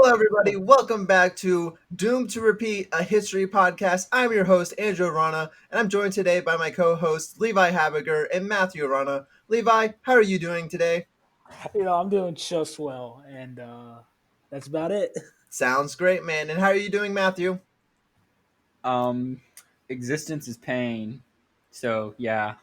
everybody. Welcome back to Doomed to Repeat, a history podcast. I'm your host, Andrew Rana, and I'm joined today by my co-hosts, Levi Habiger and Matthew Rana. Levi, how are you doing today? I'm doing just well, and that's about it. Sounds great, man. And how are you doing, Matthew? Um, Existence is pain. So yeah.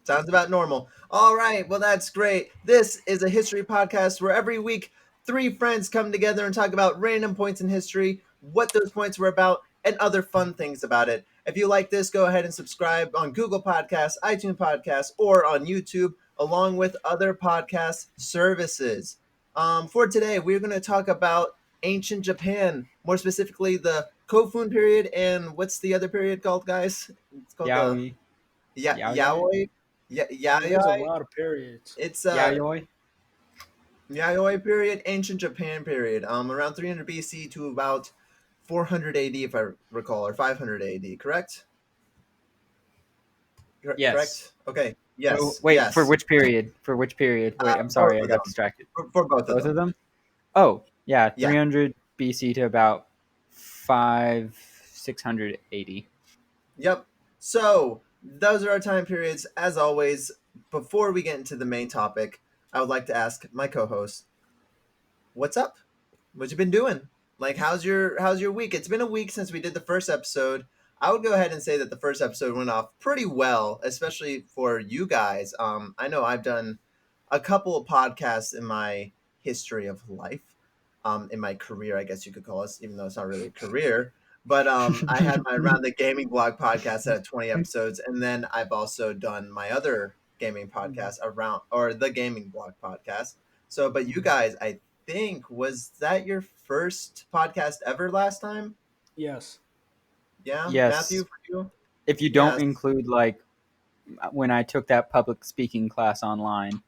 Sounds about normal. All right, well, that's great. This is a history podcast where every week three friends come together and talk about random points in history, what those points were about, and other fun things about it. If you like this, go ahead and subscribe on Google Podcasts, iTunes Podcasts, or on YouTube, along with other podcast services. For today, we're going to talk about ancient Japan, more specifically the Kofun period, and what's the other period called, guys? It's called the Yaoi. Yaoi. Yaoi. There's a Yayoi. lot of periods. It's Yayoi. Yayoi period, ancient Japan period, around 300 BC to about 400 AD, if I recall, or 500 AD. Correct? Yes. Correct. Okay. Oh, Yes. wait, for Yes. which period? For which period? Wait, I'm Both sorry, I of got them. distracted. For both of Both of them. them? Oh, yeah, Yeah. 300 BC to about 680. Yep. So those are our time periods. As always, before we get into the main topic, I would like to ask my co-host, "What's up? What you been doing? Like, how's your week? It's been a week since we did the first episode. I would go ahead and say that the first episode went off pretty well, especially for you guys. I know I've done a couple of podcasts in my history of life, in my career, I guess you could call us, even though it's not really a career. But I had my Around the Gaming Blog podcast that had 20 episodes, and then I've also done my other gaming podcast around, or the Gaming Blog podcast. So, but you guys, I think, was that your first podcast ever last time? Yes. Yeah, Matthew, Yes. for you? If you don't Yes. include like when I took that public speaking class online.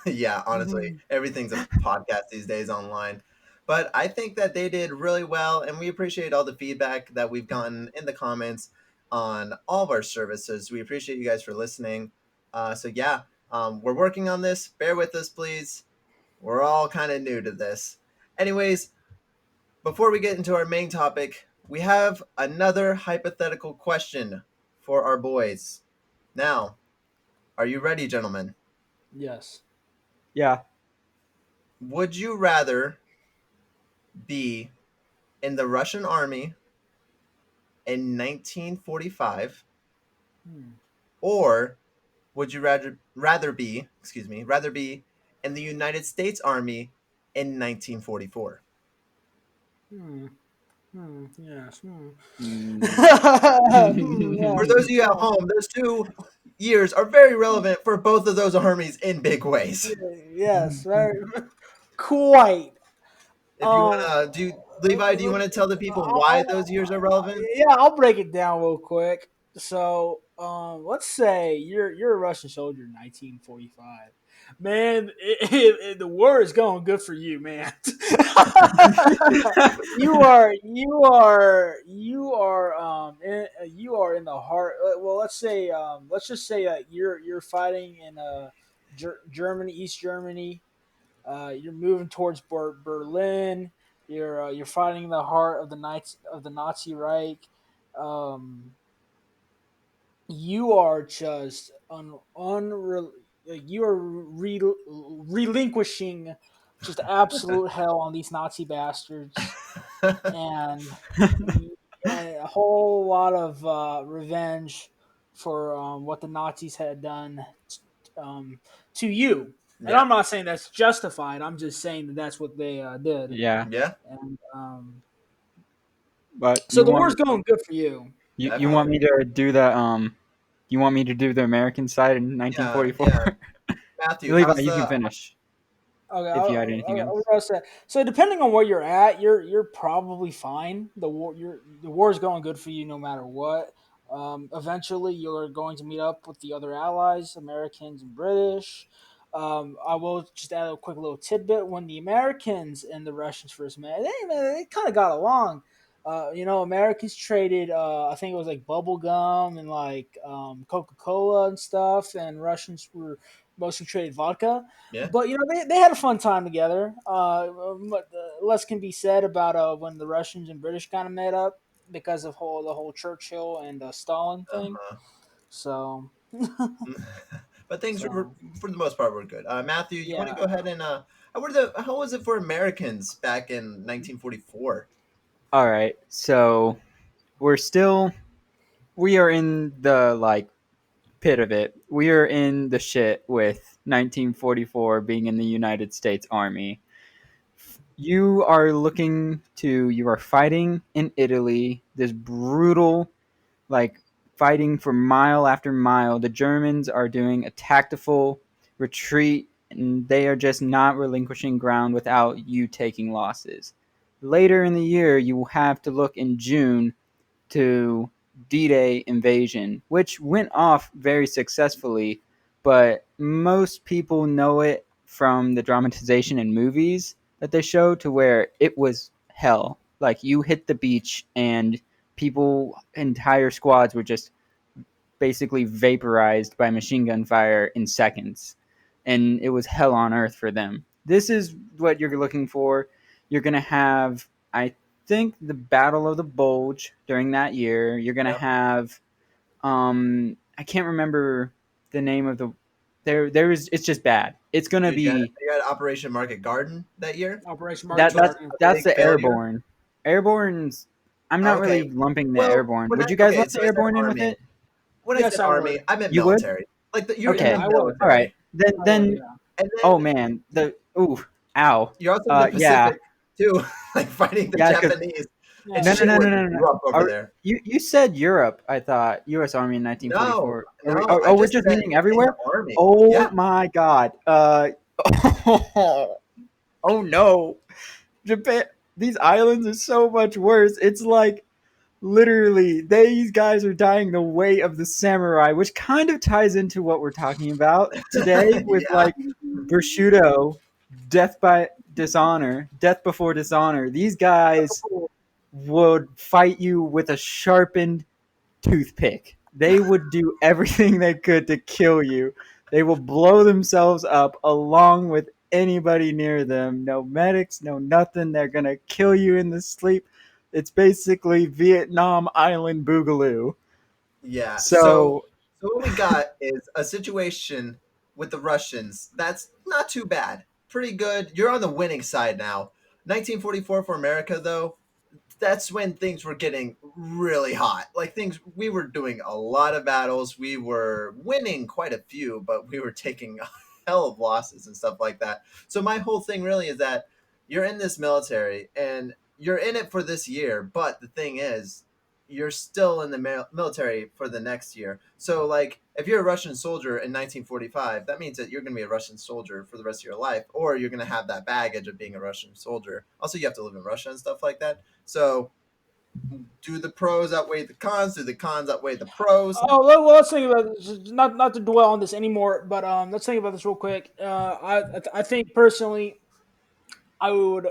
Yeah, honestly, everything's a podcast these days online. But I think that they did really well, and we appreciate all the feedback that we've gotten in the comments on all of our services. We appreciate you guys for listening. So, we're working on this. Bear with us, please. We're all kind of new to this. Anyways, before we get into our main topic, we have another hypothetical question for our boys. Now, are you ready, gentlemen? Yes. Yeah. Would you rather be in the Russian army in 1945, Hmm. or would you rather be in the United States Army in 1944? Hmm. Yes. Mm. For Yes. those of you at home, those two years are very relevant for both of those armies in big ways. Yes. Very. Quite. If you Um. want to do, Levi, do you want to tell the people why I'll, those years are relevant? yeah, I'll break it down real quick. So, let's say you're a Russian soldier in 1945. Man, the war is going good for you, man. You are in the heart. Well, let's just say that you're fighting in Germany, East Germany. You're moving towards Berlin. You're fighting in the heart of the Nazi Reich. Um, you are just you are relinquishing just absolute hell on these Nazi bastards, and, and a whole lot of revenge for what the Nazis had done um, to you. And Yeah, I'm not saying that's justified. I'm just saying that that's what they did. Yeah. yeah, And But so the war's going good for you. you want definitely. me to do the you want me to do the American side in Yeah, 1944? yeah. Matthew, Levi, how's you can the finish Okay, if you had anything I was else. gonna say. So depending on where you're at, you're probably fine. The war is going good for you no matter what. Eventually, you're going to meet up with the other allies, Americans and British. I will just add a quick little tidbit. When the Americans and the Russians first met, they kind of got along. Americans traded, I think it was like bubble gum and like Coca Cola and stuff, and Russians were mostly traded vodka. Yeah. But they had a fun time together. Less can be said about when the Russians and British kind of met up because of the whole Churchill and Stalin thing. Uh-huh. So But things were, so for the most part, were good. Matthew, you want to yeah. go ahead and how was it for Americans back in 1944? All right. So we are in the like pit of it. We are in the shit with 1944 being in the United States Army. You are fighting in Italy, this brutal, like, fighting for mile after mile. The Germans are doing a tactical retreat, and they are just not relinquishing ground without you taking losses. Later in the year, you will have to look in June to D-Day invasion, which went off very successfully, but most people know it from the dramatization in movies that they show, to where it was hell. Like, you hit the beach and entire squads were just basically vaporized by machine gun fire in seconds. And it was hell on earth for them. This is what you're looking for. You're going to have, I think, the Battle of the Bulge during that year. You're going to Yep. have, I can't remember the name of the. There is. It's just bad. It's going to be You got Operation Market Garden that year, Operation which Market was Garden. a that's big the failure. airborne. Airborne's. I'm not Okay. really lumping the Well, airborne. when Would I you guys okay, lump so the I said airborne in with army. it? When I Yes, said I army, would. I meant You would. military. Like you're in Yeah, the Okay. I would. All right. military, I would. Then. Yeah. and Oh then man. The. Ooh. Ow. you're also in the Yeah. Pacific too, like fighting the Yeah. Because Japanese, and Yeah. no, no, shit no, no, was no, no. rough over Are there. you said Europe? I thought U.S. Army in No, 1944. Are we? no, I We're just just said meaning in the everywhere. army. Oh Yeah, my God. Oh no. Japan. These islands are so much worse. It's like literally these guys are dying the way of the samurai, which kind of ties into what we're talking about today with yeah, like Bushido, death before dishonor. These guys would fight you with a sharpened toothpick. They would do everything they could to kill you. They will blow themselves up along with anybody near them. No medics, no nothing. They're going to kill you in the sleep. It's basically Vietnam Island Boogaloo. yeah. So, So, so what we got is a situation with the Russians that's not too bad, pretty good. You're on the winning side now. 1944 for America, though, that's when things were getting really hot. Like things, we were doing a lot of battles. We were winning quite a few, but we were taking a hell of losses and stuff like that. So my whole thing really is that you're in this military and you're in it for this year, but the thing is, you're still in the military for the next year. So like if you're a Russian soldier in 1945, that means that you're going to be a Russian soldier for the rest of your life, or you're going to have that baggage of being a Russian soldier. Also, you have to live in Russia and stuff like that. So, do the pros outweigh the cons? Do the cons outweigh the pros? Oh, let's think about this. Not to dwell on this anymore, but let's think about this real quick. I think personally, I would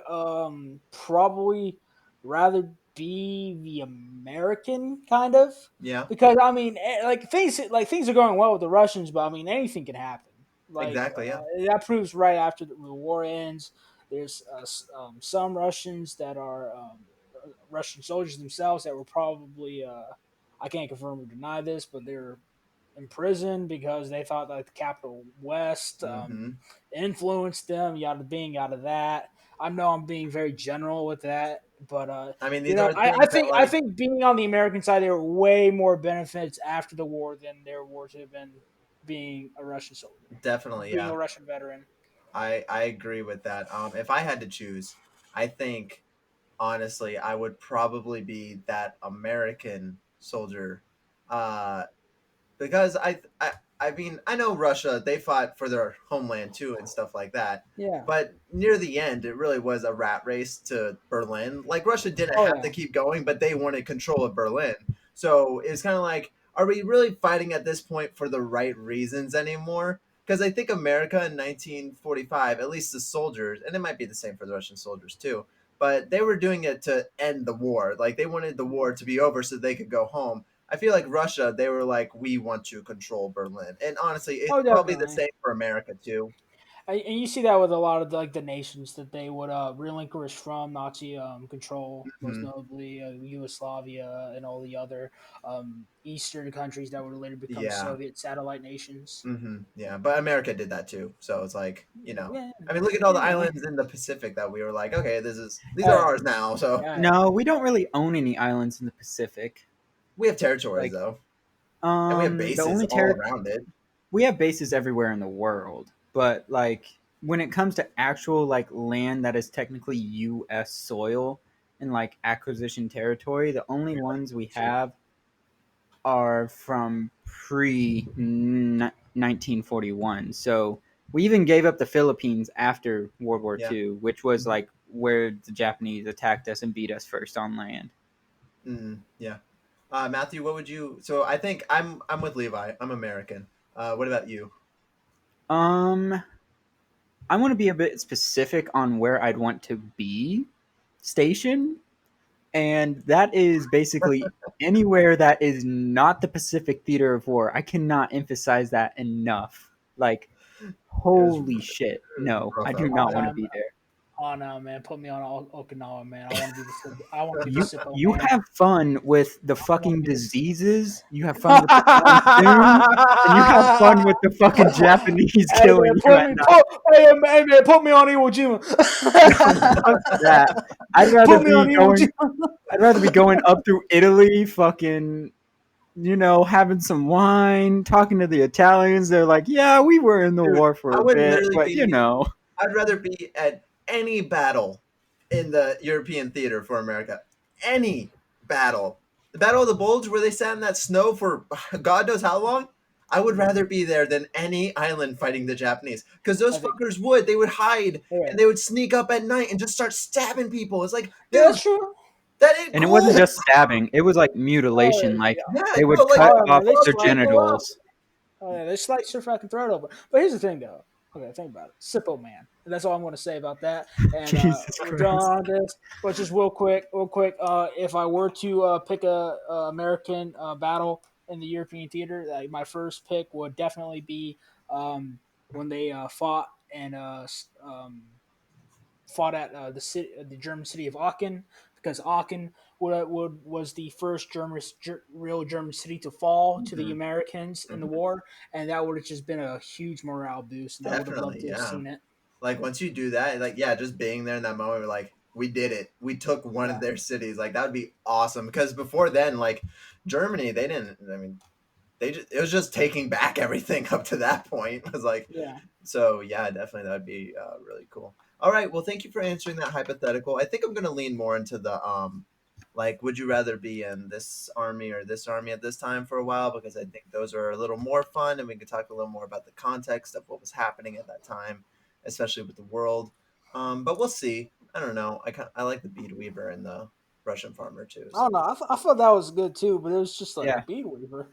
probably rather be the American kind of, Yeah, because I mean things are going well with the Russians, but I mean anything can happen. exactly. Yeah, That proves right after the war ends. There's some Russians that are Russian soldiers themselves that were probably I can't confirm or deny this, but they're in prison because they thought that the capital West hmm influenced them. Yada that. I know I'm being very general with that, but I mean, these are I things that think like being on the American side, there were way more benefits after the war than there were to have been being a Russian soldier, definitely. being Yeah, a Russian veteran. I agree with that. If I had to choose, I think honestly, I would probably be that American soldier. Uh, because I mean I know Russia, they fought for their homeland too and stuff like that. Yeah. But near the end, it really was a rat race to Berlin. Like Russia didn't Oh have to yeah. keep going, but they wanted control of Berlin. So it's kind of like, are we really fighting at this point for the right reasons anymore? Because I think America in 1945, at least the soldiers, and it might be the same for the Russian soldiers too, but they were doing it to end the war. Like they wanted the war to be over so they could go home. I feel like Russia, they were like, we want to control Berlin, and honestly, it's Oh, probably the definitely. same for America too. And you see that with a lot of the nations that they would relinquish from Nazi control, most Hmm. notably Yugoslavia and all the other Eastern countries that would later become Yeah. Soviet satellite nations. Yeah, but America did that too. So it's like, Yeah, I mean, look at all the yeah. islands in the Pacific that we were like, okay, these are Hey, ours now. So hey. No, we don't really own any islands in the Pacific. we have territories Like, though, and we have the bases only all territory around it. we have bases everywhere in the world, but like when it comes to actual like land that is technically U.S. soil and like acquisition territory, the only ones we have are from pre 1941. So we even gave up the Philippines after World War Yeah. II, which was Mhm. like where the Japanese attacked us and beat us first on land. Yeah. Matthew, what would you? So I think I'm with Levi. I'm American. What about you? Um, I want to be a bit specific on where I'd want to be stationed, and that is basically anywhere that is not the Pacific Theater of War. I cannot emphasize that enough. Like, It was holy shit, no, I rough do out Oh not there. want to no, be there. oh no, man! Put me on Okinawa, man. I want to be I want to be the You Sippo you man. have fun with the I want to fucking be the. diseases. You have fun with the monsoon, and you have fun with the fucking Japanese Hey man, killing you at night. hey, man, put me on Iwo Jima. Fuck that. I'd rather Put me on be Iwo going. Jima. I'd rather be going up through Italy, fucking, having some wine, talking to the Italians. They're like, yeah, we were in the Dude, war for I a would bit, literally but be. I'd rather be at any battle in the European theater for America. Any battle. The Battle of the Bulge, where they sat in that snow for God knows how long. I would rather be there than any island fighting the Japanese. Because those I think fuckers would. They would hide yeah, and they would sneak up at night and just start stabbing people. It's like, yeah, dude, that's true. that ain't and it wasn't cool. just stabbing; it was like Oh mutilation. Like Yeah, they no, would like cut oh yeah, fuck off man, they their slice. people up. genitals. Oh yeah, they slice your fucking throat open. But here's the thing, though. Okay, think about it. Sippo man. And that's all I'm going to say about that. And Jesus we're done Christ! on this. But just real quick. If I were to pick a American battle in the European theater, my first pick would definitely be when they fought and fought at the German city of Aachen, because Aachen was the first real German city to fall to the Mhm, Americans in the mhm. war, and that would have just been a huge morale boost, and I would have loved Definitely, to have yeah. seen it. Like once you do that, like yeah, just being there in that moment, we're like, we did it. We took one of Yeah, their cities. Like that would be awesome. Because before then, like Germany, they didn't. I mean, it was just taking back everything up to that point. It was like, yeah. so yeah, definitely that'd be really cool. All right, well, thank you for answering that hypothetical. I think I'm gonna lean more into the like, would you rather be in this army or this army at this time for a while? Because I think those are a little more fun, and we can talk a little more about the context of what was happening at that time, especially with the world. But we'll see. I don't know. I like the bead weaver and the Russian farmer too. I don't So. know. I thought that was good too, but it was just like Yeah, Beadweaver.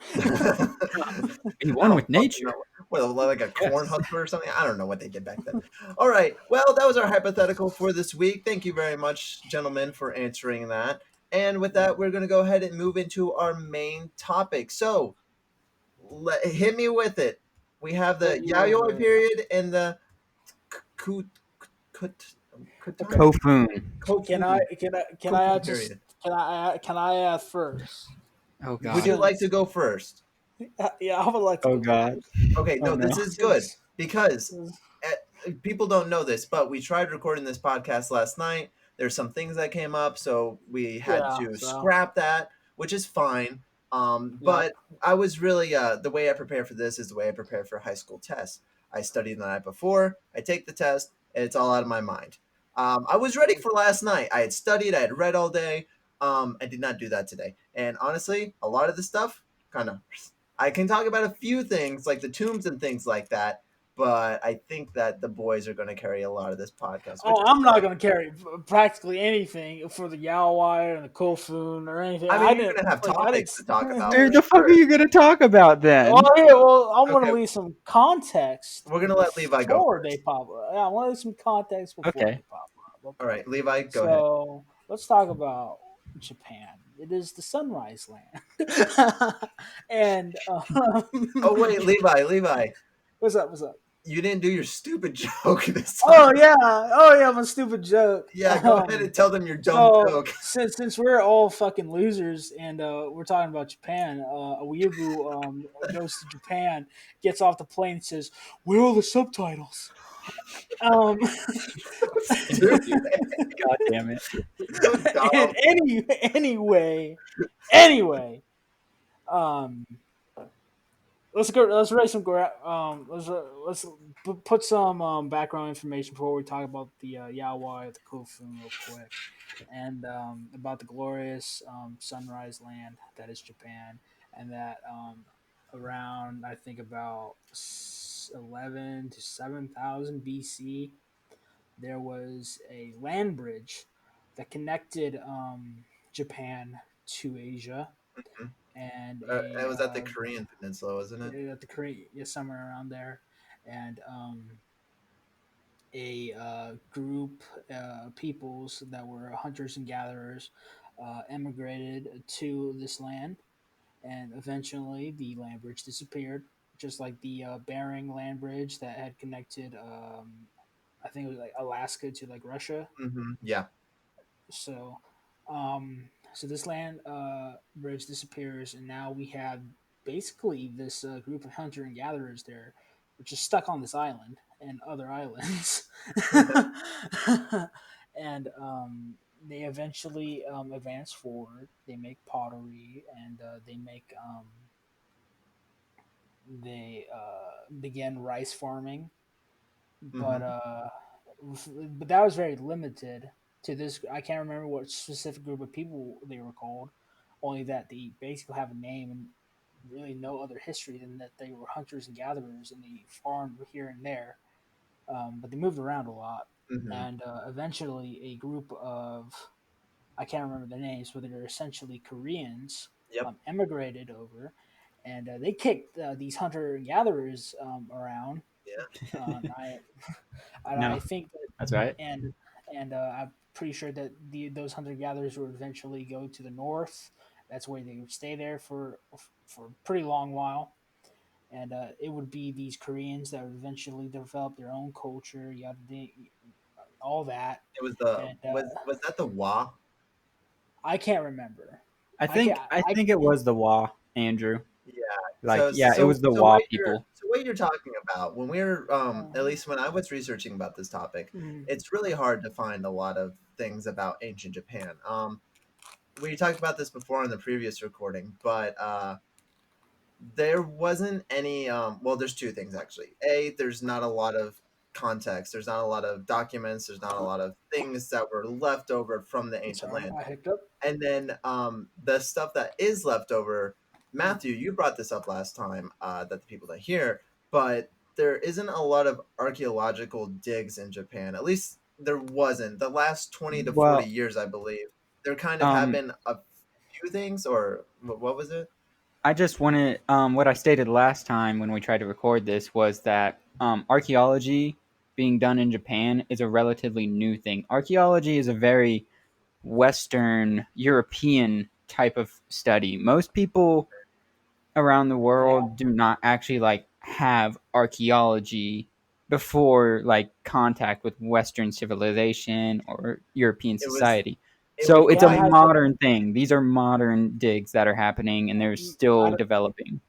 be I one don't with fucking nature. know. What, like a corn Yes. husker or something? I don't know what they did back then. All right. Well, that was our hypothetical for this week. Thank you very much, gentlemen, for answering that. And with that, we're going to go ahead and move into our main topic. So, hit me with it. We have Hit the me with Yayoi it. period and the Kut Kut Okay. Kutan Kofun. Kofun Can I Kofun add just period. can I add first? Oh Would God. you like to Since go first? yeah, I would like to Oh go God. first. Okay, Oh no, no. this is good Since, because since people don't know this, but we tried recording this podcast last night. There's some things that came up, so we had yeah, to so scrap that, which is fine. yeah. But I was really the way I prepare for this is the way I prepare for high school tests. I studied the night before, I take the test, and it's all out of my mind. I was ready for last night. I had studied, I had read all day. I did not do that today, and honestly, a lot of the stuff kind of I can talk about a few things like the tombs and things like that, but I think that the boys are going to carry a lot of this podcast, which Oh, is I'm not fine. gonna carry practically anything for the Yao Wire and the Kofun or anything. I mean, I you're didn't going to have like. I topics to talk didn't. about for Dude, the fuck are sure. you gonna talk about Oh then? yeah, well, I want to Okay, leave some context we're going to let Levi go before they first. pop up. Yeah, I want to leave some context before Okay. they pop up. All Okay, right, Levi, go ahead. so let's talk about. Japan. It is the sunrise land. And Oh wait, Levi, what's up? What's up? you didn't do your stupid joke this time. Oh yeah, my stupid joke. Yeah, go ahead and tell them your dumb So joke. since we're all fucking losers and we're talking about Japan, a weeaboo goes to Japan, gets off the plane, and says, "Where are the subtitles?" Um, So stupid. God damn it. So and dumb. anyway, um, let's go. Let's write some. Let's put some background information before we talk about the Yayoi of the Kofun real quick, and about the glorious sunrise land that is Japan, and that around I think about 11 to 7,000 BC, there was a land bridge that connected Japan to Asia, Mhm. and It was at the Korean Peninsula, wasn't it? at the Korea, yeah, somewhere around there, and a group peoples that were hunters and gatherers emigrated to this land, and eventually the land bridge disappeared, just like the Bering land bridge that had connected. I think it was like Alaska to like Russia. Yeah. So, so this land bridge disappears, and now we have basically this group of hunter and gatherers there, which is stuck on this island and other islands, and they eventually advance forward. They make pottery, and they begin rice farming, but Hmm. but that was very limited to this. I can't remember what specific group of people they were called. Only that they basically have a name and really no other history than that they were hunters and gatherers and they farmed here and there. But they moved around a lot, Hmm. and eventually a group of I can't remember their names, but they're essentially Koreans Yep. emigrated over, and they kicked these hunter and gatherers around. Yeah. I and No, I think that that's right. and I'm pretty sure that those hunter gatherers would eventually go to the north. That's where they would stay there for a pretty long while, and it would be these Koreans that would eventually develop their own culture, yada, all that. It was the And was that the Wa? I can't remember. I I can't. think I think it was the Wa, Andrew. Yeah. Like, yeah, it was the Wa people. So what you're talking about when we're at Uh, least when I was researching about this topic, mm, it's really hard to find a lot of things about ancient Japan. We talked about this before in the previous recording, but there wasn't any well, there's two things actually. A, there's not a lot of context, there's not a lot of documents, there's not a lot of things that were left over from the I'm ancient sorry, land. I hiccuped. And then the stuff that is left over, Mm, Matthew, you brought this up last time, that the people that hear, but there isn't a lot of archaeological digs in Japan. At least there wasn't. The last 20 to 40 Well, years, I believe, there kind of have um, been a few things, or what was it? I just wanted what I stated last time when we tried to record this was that archaeology being done in Japan is a relatively new thing. Archaeology is a very Western European type of study. Most people around the yeah, world do not actually like have archaeology before like contact with Western civilization or European It was, society. it was So it's a yeah, it like, has a. modern thing. These are modern digs that are happening and they're still Might, developing.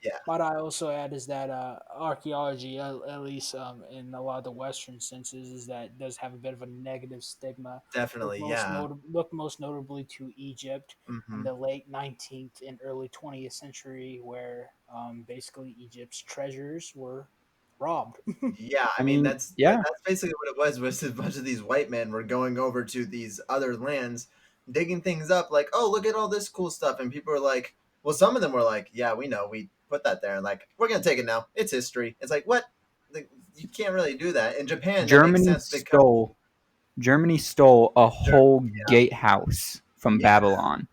yeah, might I also add is that archaeology, at least in a lot of the Western senses, is that does have a bit of a negative stigma. definitely, yeah. Look most notably to Egypt in Hmm. the late 19th and early 20th century, where basically Egypt's treasures were robbed. Yeah, I I mean mean, yeah, that's basically what it was a bunch of these white men were going over to these other lands, digging things up, like, oh, look at all this cool stuff, and people were like, well, some of them were like, yeah, we know, we put that there, and like, we're gonna take it now. It's history. It's like, what? Like, you can't really do that in Japan. That makes Germany sense because stole Germany stole a Ger- whole gatehouse from yeah, Babylon.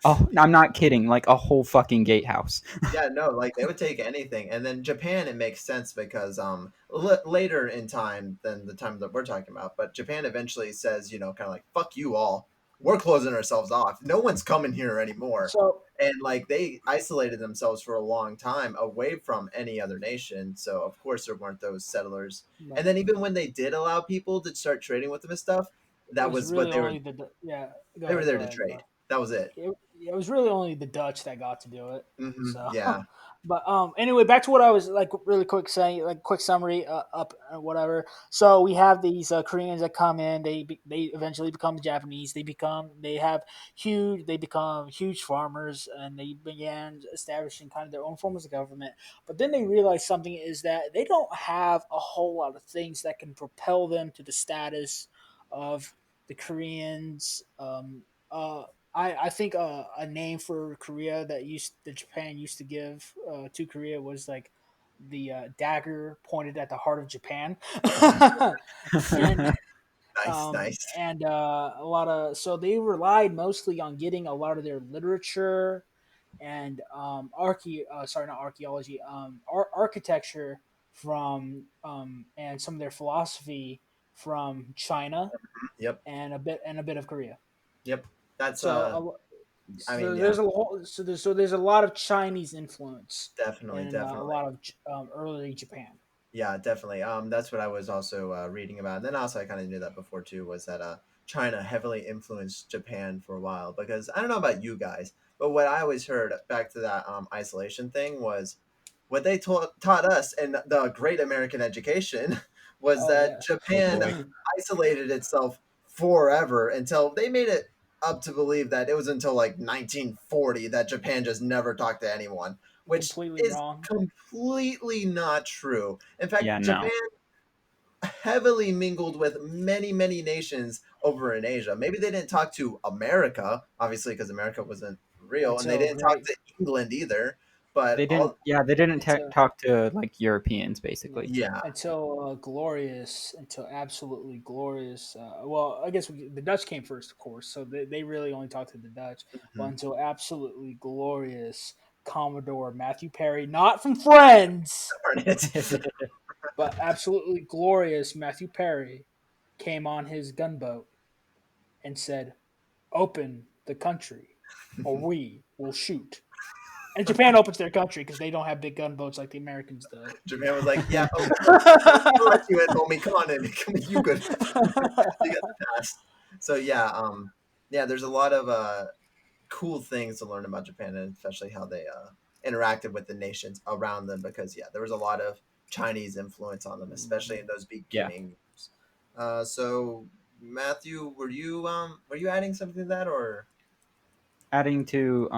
Oh, I'm not kidding. Like a whole fucking gatehouse. yeah, no, like they would take anything, and then Japan, it makes sense because later in time than the time that we're talking about, but Japan eventually says, kind of like, fuck you all. we're closing ourselves off. No one's coming here anymore. So, And like they isolated themselves for a long time away from any other nation. So of course there weren't those settlers. And but then even when they did allow people to start trading with them and stuff, it that was was what really only the yeah. they were Go there to ahead, trade. bro. That was it. It was really only the Dutch that got to do it. So, Yeah. but anyway, back to what I was like really quick saying, like quick summary, up whatever. So we have these Koreans that come in. They eventually become the Japanese. They become huge farmers, and they began establishing kind of their own forms of government. But then they realize something is that they don't have a whole lot of things that can propel them to the status of the Koreans. I think a name for Korea that Japan used to give to Korea was like the dagger pointed at the heart of Japan, and Nice, nice. a lot of so they relied mostly on getting a lot of their literature and sorry, not archaeology, architecture from and some of their philosophy from China Yep. and a bit of Korea. Yep. That's So I mean, so yeah, there's a lot of Chinese influence definitely, in a definitely. lot of early Japan. Yeah, definitely. That's what I was also reading about. And then also I kind of knew that before too was that China heavily influenced Japan for a while because I don't know about you guys, but what I always heard back to that isolation thing was what they taught us in the Great American Education was Oh that yeah, Oh Japan boy. isolated itself forever until they made it up to believe that it was until like 1940 that Japan just never talked to anyone, which completely is wrong. completely not true. In fact, Yeah, Japan no. heavily mingled with many, many nations over in Asia. Maybe they didn't talk to America, obviously, because America wasn't real, and they Until didn't talk great, to England either. But They didn't. all, Yeah, they didn't until talk to like Europeans no, basically. yeah, until absolutely glorious. Well, I guess the Dutch came first, of course, so they really only talked to the Dutch. But mhm. until absolutely glorious Commodore Matthew Perry, not from Friends, Darn it. but absolutely glorious Matthew Perry came on his gunboat and said, "Open the country, or we will shoot." And Japan opens their country because they don't have big gunboats like the Americans do. Japan was like, "Yeah, okay, we'll let you in, homie. Come on in. Come on, you good? You got the pass." So yeah, yeah. There's a lot of cool things to learn about Japan, and especially how they interacted with the nations around them. Because yeah, there was a lot of Chinese influence on them, especially in those Yeah. beginning years. So Matthew, were you adding something to that or? Adding to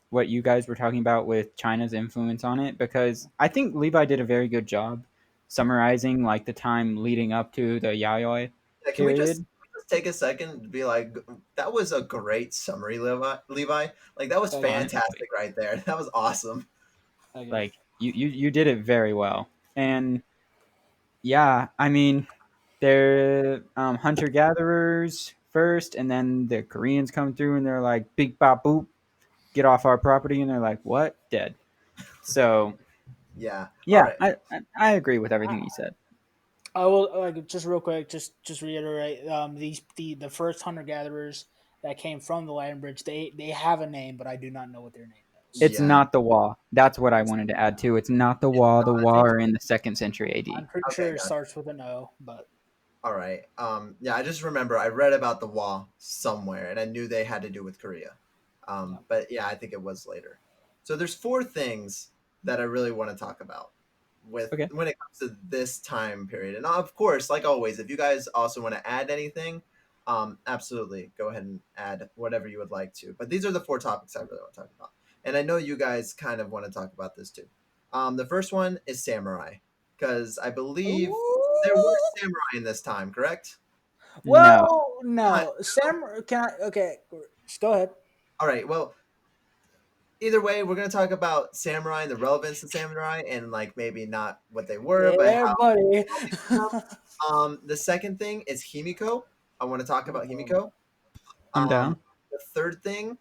what you guys were talking about with China's influence on it, because I think Levi did a very good job summarizing like the time leading up to the Yayoi Yeah, period. can we just take a second to be like, that was a great summary, Levi. Like that was Thank you. Honestly, fantastic right there. That was awesome. Thank you. like you did it very well. And yeah, I mean, they're hunter gatherers first, and then the Koreans come through and they're like, "Big bop boop, get off our property," and they're like, "What? Dead." So Yeah. All yeah, right. I agree with everything I, you said. I will like just real quick, just reiterate. The first hunter gatherers that came from the land bridge, they have a name, but I do not know what their name is. It's Yeah. not the wall. That's what I It's wanted to add too. It's not the It's wall. The not. wall are in the second century AD. I'm pretty Okay. sure it starts with an O, but All right. Yeah, I just remember I read about the wall somewhere, and I knew they had to do with Korea. yeah, But yeah, I think it was later. So there's four things that I really want to talk about with Okay. when it comes to this time period. And of course, like always, if you guys also want to add anything, absolutely go ahead and add whatever you would like to. But these are the four topics I really want to talk about, and I know you guys kind of want to talk about this too. The first one is samurai, because I believe there were Ooh. samurai in this time, correct? No. Well, Kind no, Sam. Can I? Okay, just go ahead. All right. Well, either way, we're gonna talk about samurai and the relevance of samurai, and like maybe not what they were, but Yeah, how buddy. they become. The second thing is Himiko. I want to talk about Um, Himiko. I'm down. The third thing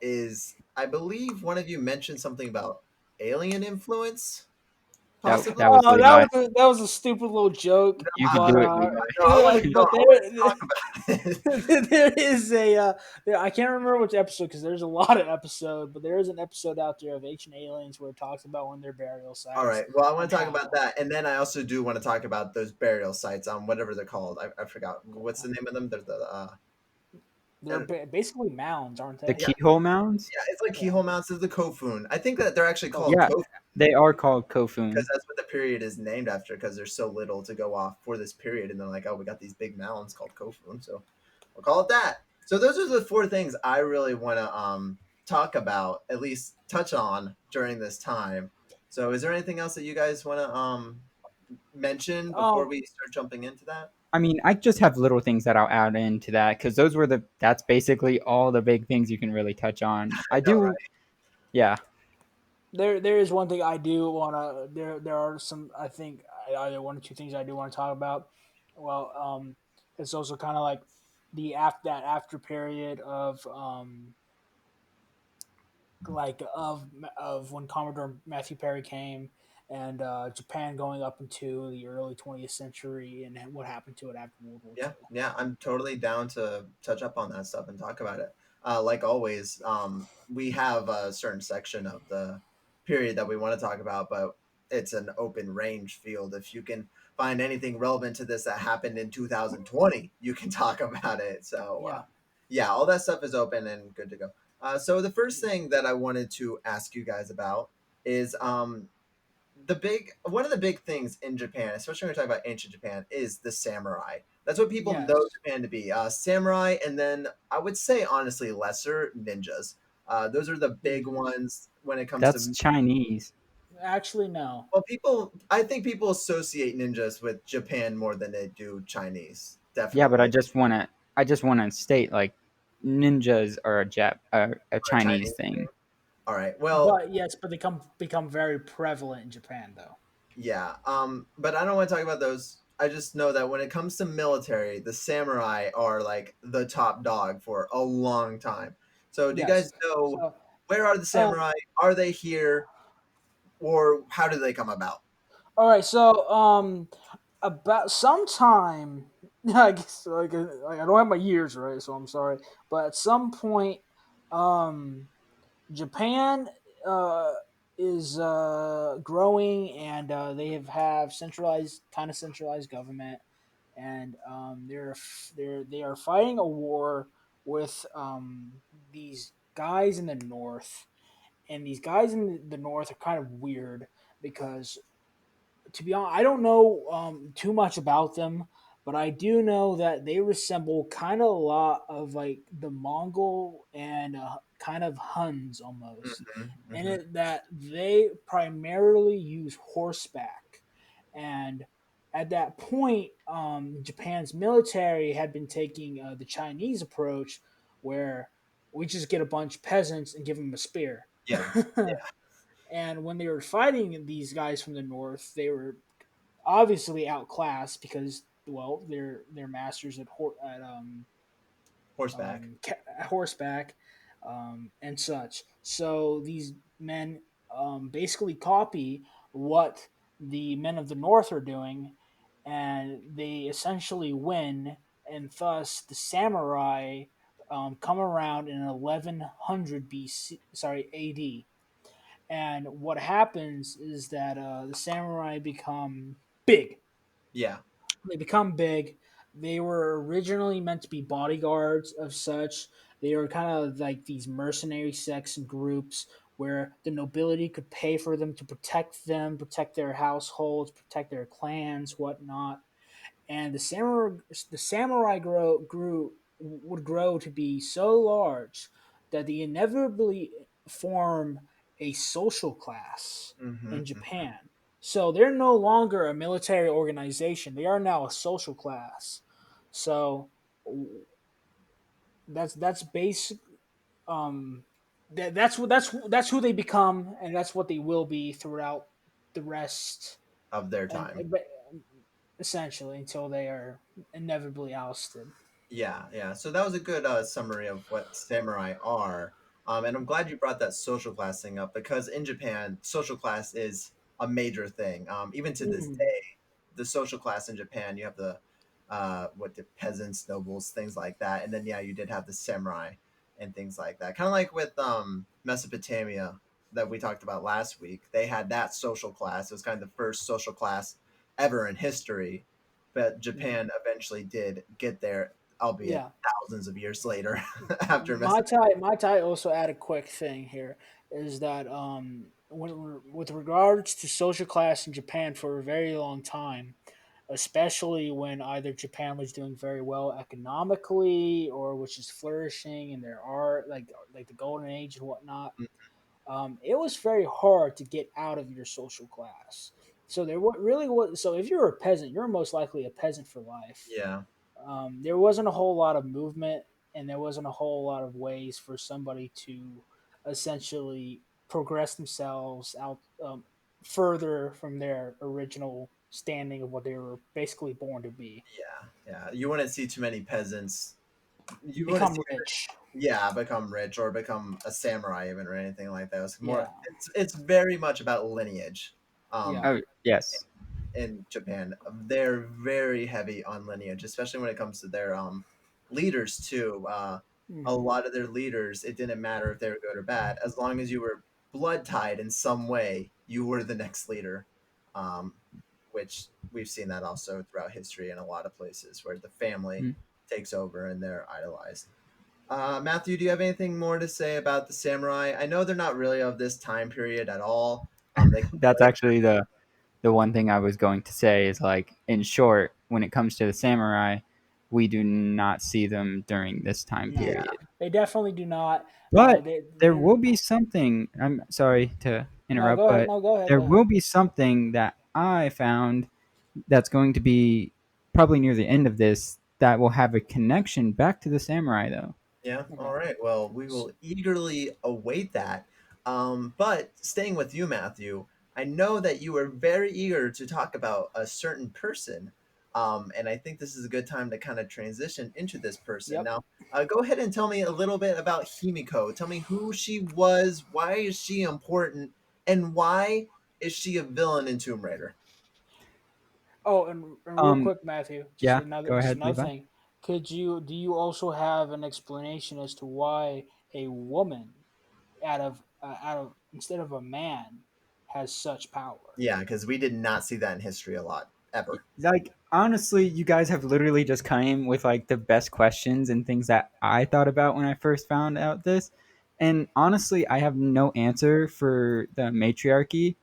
is I believe one of you mentioned something about alien influence. That Possibly. was Oh, Levi. that was a stupid little joke, You could but do it, Levi. No, I want to. No, but I want to there talk about it. there is a I can't remember which episode because there's a lot of episode, but there is an episode out there of ancient aliens where it talks about when their burial All sites right. Well, I want and to talk about how that, and then I also do want to talk about those burial sites, whatever they're called. I forgot what's the name of them. There's the they're uh, basically mounds, aren't The they? yeah, keyhole mounds? yeah. It's like Yeah, keyhole mounts of the Kofun. I think that they're actually called Yeah, Kofun they are called because Kofun. that's what the period is named after. Because there's so little to go off for this period, and they're like, oh, we got these big mounds called Kofun, so we'll call it that. So those are the four things I really want to talk about, at least touch on during this time. So is there anything else that you guys want to mention before um, we start jumping into that? I mean, I just have little things that I'll add into that because that's basically all the big things you can really touch on. I I know, do, yeah. there is one thing I do want to there are some I think either one or two things I do want to talk about. Well, it's also kind of like the after that after period of like of when Commodore Matthew Perry came and Japan going up into the early 20th century and what happened to it after World War Yeah, II. yeah, I'm totally down to touch up on that stuff and talk about it. Like always, we have a certain section of the period that we want to talk about, but it's an open range field. If you can find anything relevant to this that happened in 2020, you can talk about it. So, Yeah. yeah, all that stuff is open and good to go. So, the first thing that I wanted to ask you guys about is the big one of the big things in Japan, especially when we're talking about ancient Japan, is the samurai. That's what people know Yes. Japan to be. Samurai, and then I would say honestly, lesser ninjas. Those are the big Ninjas. ones when it comes That's to. Chinese. Actually, no. Well, people. I think people associate ninjas with Japan more than they do Chinese. Yeah, but Definitely, I just wanna state like ninjas are a or a Chinese Chinese thing. thing. All right. Well, But yes, but they become very prevalent in Japan though. yeah. But I don't want to talk about those. I just know that when it comes to military, the samurai are like the top dog for a long time. So, do you Yes. guys know So, where are the um, samurai? Are they here, or how do they come about? all right. So, about sometime, I guess like I don't have my years right, so I'm sorry. But at some point, um, Japan uh, is growing, and they have centralized government, and they are fighting a war with these guys in the north, and these guys in the north are kind of weird because to be honest, I don't know too much about them, but I do know that they resemble kind of a lot of like the Mongol and kind of Huns almost, Hmm. in Hmm. it that they primarily use horseback, and at that point, Japan's military had been taking the Chinese approach, where we just get a bunch of peasants and give them a spear. Yeah, And when they were fighting these guys from the north, they were obviously outclassed because well they're masters at horseback. horseback and such. So these men basically copy what the men of the north are doing, and they essentially win. And thus, the samurai come around in 1100 BC, sorry, AD. And what happens is that the samurai become big. Yeah. They become big. They were originally meant to be bodyguards of such. They were kind of like these mercenary sects and groups where the nobility could pay for them, protect their households, protect their clans, whatnot. And the samurai grew would grow to be so large that they inevitably form a social class Hmm. in Japan. So they're no longer a military organization; they are now a social class. So that's basic. Um, that's who they become, and that's what they will be throughout the rest, Of their and time. essentially until they are inevitably ousted. Yeah, yeah. So that was a good summary of what samurai are. And I'm glad you brought that social class thing up because in Japan, social class is a major thing. Even to this Mm, day, the social class in Japan, you have the what the peasants, nobles, things like that, and then yeah, you did have the samurai and things like that. Kind of like with Mesopotamia that we talked about last week. They had that social class. It was kind of the first social class ever in history, but mm. Japan eventually did get there, albeit Yeah. thousands of years later after My tie also add a quick thing here is that with regards to social class in Japan for a very long time, especially when either Japan was doing very well economically or was just flourishing in their art, like the golden age and whatnot, it was very hard to get out of your social class. So really was so if you're a peasant, you're most likely a peasant for life. Yeah, There wasn't a whole lot of movement, and there wasn't a whole lot of ways for somebody to essentially progress themselves out further from their original standing of what they were basically born to be. yeah. You wouldn't see too many peasants. You wouldn't Become see, rich. yeah, become rich or become a samurai even or anything like that. It's more. Yeah, It's very much about lineage. yeah. Oh, yes. In Japan, they're very heavy on lineage, especially when it comes to their leaders too. A Hmm. lot of their leaders, it didn't matter if they were good or bad, as long as you were blood tied in some way, you were the next leader. Um, which we've seen that also throughout history in a lot of places where the family Mm. takes over and they're idolized. Matthew, do you have anything more to say about the samurai? I know they're not really of this time period at all. They come That's later. actually the one thing I was going to say is like in short, when it comes to the samurai, we do not see them during this time No, Yeah, period. they definitely do not. But there They will be something. I'm sorry to no, interrupt, go ahead. but No, go ahead. there Go ahead. will be something that I found that's going to be probably near the end of this that will have a connection back to the samurai, though. yeah. Okay. All right. Well, we will eagerly await that. But staying with you, Matthew, I know that you are very eager to talk about a certain person. And I think this is a good time to kind of transition into this person. Yep. Now, go ahead and tell me a little bit about Himiko. Tell me who she was, why is she important, and why is she a villain in Tomb Raider? Oh, and real Um, quick, Matthew, yeah, go just ahead, another Levi. thing. Do you also have an explanation as to why a woman out of instead of a man has such power? Yeah, because we did not see that in history a lot, ever. Like honestly, you guys have literally just came with like the best questions and things that I thought about when I first found out this. And honestly, I have no answer for the matriarchy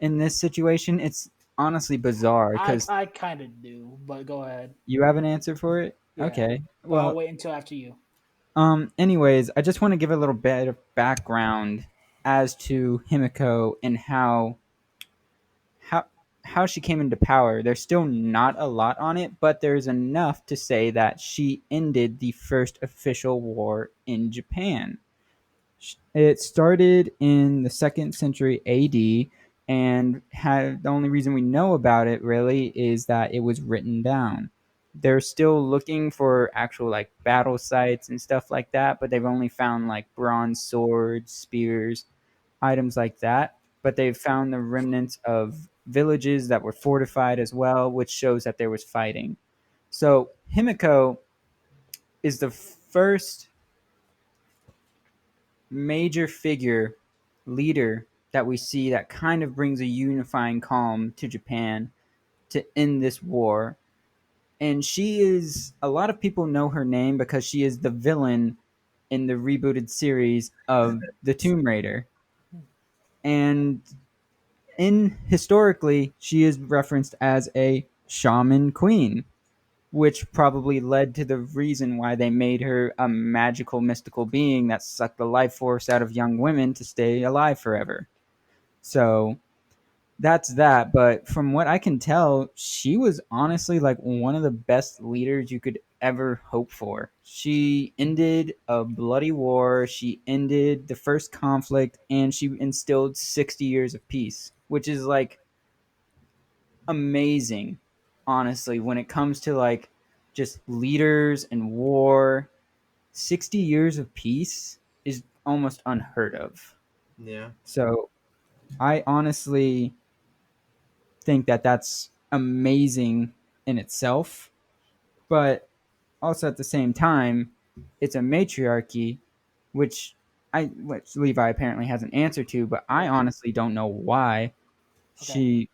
in this situation. It's honestly bizarre because I kind of do, but go ahead. you have an answer for it. Yeah, Okay. but I'll Well, wait until after you. anyways, I just want to give a little bit of background as to Himiko and how how she came into power. There's still not a lot on it, but there's enough to say that she ended the first official war in Japan. It started in the second century AD, and had the only reason we know about it really is that it was written down. They're still looking for actual like battle sites and stuff like that, but they've only found like bronze swords, spears, items like that. But they've found the remnants of villages that were fortified as well, which shows that there was fighting. So Himiko is the first major figure, leader that we see that kind of brings a unifying calm to Japan to end this war. And she is, a lot of people know her name because she is the villain in the rebooted series of The Tomb Raider. And in historically, she is referenced as a shaman queen, which probably led to the reason why they made her a magical, mystical being that sucked the life force out of young women to stay alive forever. So that's that. But from what I can tell, she was honestly like one of the best leaders you could ever hope for. She ended a bloody war, she ended the first conflict, and she instilled 60 years of peace, which is like amazing, honestly, when it comes to like just leaders and war. 60 years of peace is almost unheard of. Yeah. So I honestly think that that's amazing in itself, but also at the same time, it's a matriarchy, which Levi apparently has an answer to, but I Yeah. honestly don't know why Okay. she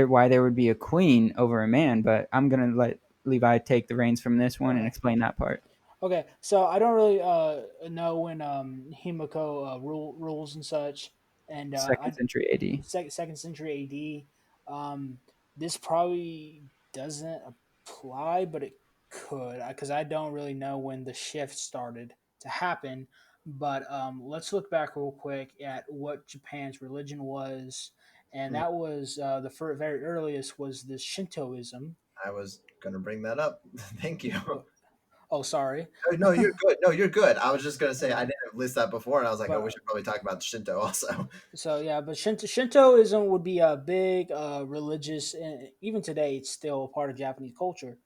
why there would be a queen over a man. But I'm gonna let Levi take the reins from this one and Okay. explain that part. Okay. So I don't really know when Himiko rules and such, and Second I century AD. second century AD. Um, this probably doesn't apply, but it could because I don't really know when the shift started to happen. But let's look back real quick at what Japan's religion was, and Mm, that was very earliest was this Shintoism. I was gonna bring that up. Thank you. Oh, sorry, Oh, no, you're good. No, you're good. I was just gonna say I didn't list that before, and I was like, oh, we but should probably talk about Shinto also. so yeah, but Shintoism would be a big religious, and even today it's still a part of Japanese culture.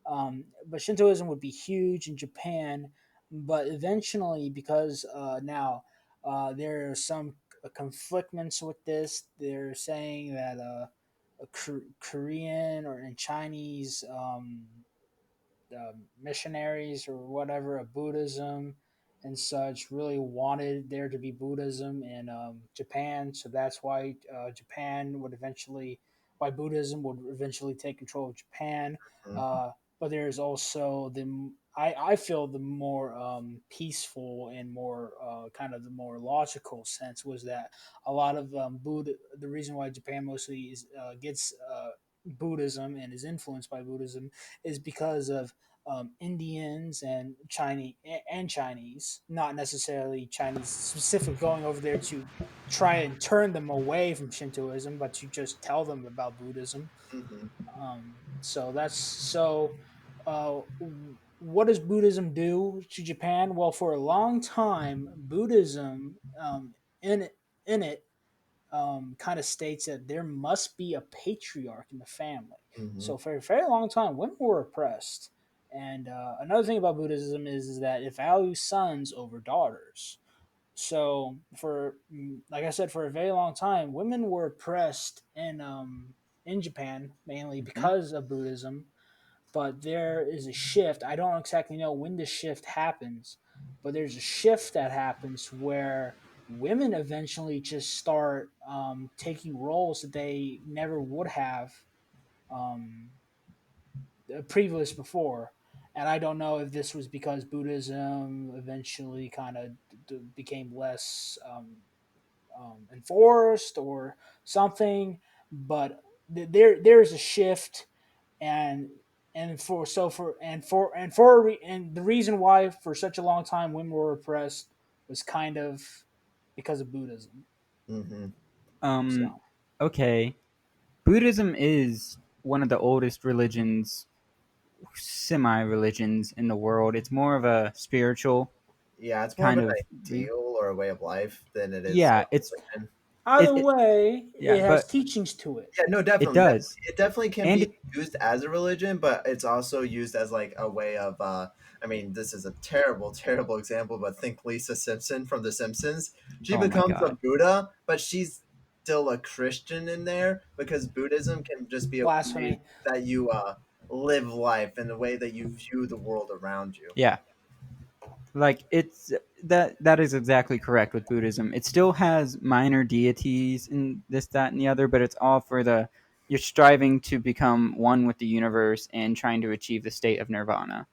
But Shintoism would be huge in Japan, but eventually, because now there are some conflictments with this, they're saying that Korean or in Chinese missionaries or whatever of Buddhism and such really wanted there to be Buddhism in Japan. So that's why Japan would eventually, why Buddhism would eventually take control of Japan. Mm, Uh, but there's also I feel the more peaceful and more kind of the more logical sense was that a lot of Buddha, the reason why Japan mostly gets Buddhism and is influenced by Buddhism is because of Indians and Chinese, not necessarily Chinese specific, going over there to try and turn them away from Shintoism, but to just tell them about Buddhism. mhm, So that's so. Uh, what does Buddhism do to Japan? Well, for a long time, Buddhism in it kind of states that there must be a patriarch in the family. mhm, So for a very long time, women were oppressed. And another thing about Buddhism is that it values sons over daughters. So for like I said, for a very long time, women were oppressed in Japan mainly mhm, because of Buddhism, but there is a shift. I don't exactly know when the shift happens, but there's a shift that happens where women eventually just start taking roles that they never would have um, previous before. And I don't know if this was because Buddhism eventually kind of became less enforced or something, but there's a shift and for so for and for and the reason why for such a long time women were oppressed was kind of because of Buddhism. mhm, Um, So okay, Buddhism is one of the oldest religions, semi religions in the world. It's more of a spiritual yeah, it's more of kind an of ideal or a way of life than it is yeah. a It's religion. either it, it way, yeah, it has but teachings to it. Yeah, no, it definitely, does, definitely. It definitely can and be it, used as a religion, but it's also used as like a way of I mean, this is a terrible, terrible example, but think Lisa Simpson from The Simpsons. She oh my becomes a god, Buddha, but she's still a Christian in there because Buddhism can just be a way Blasphemy. that you live life and the way that you view the world around you. yeah. Like it's that is exactly correct with Buddhism. It still has minor deities and this, that, and the other, but it's all for the you're striving to become one with the universe and trying to achieve the state of nirvana.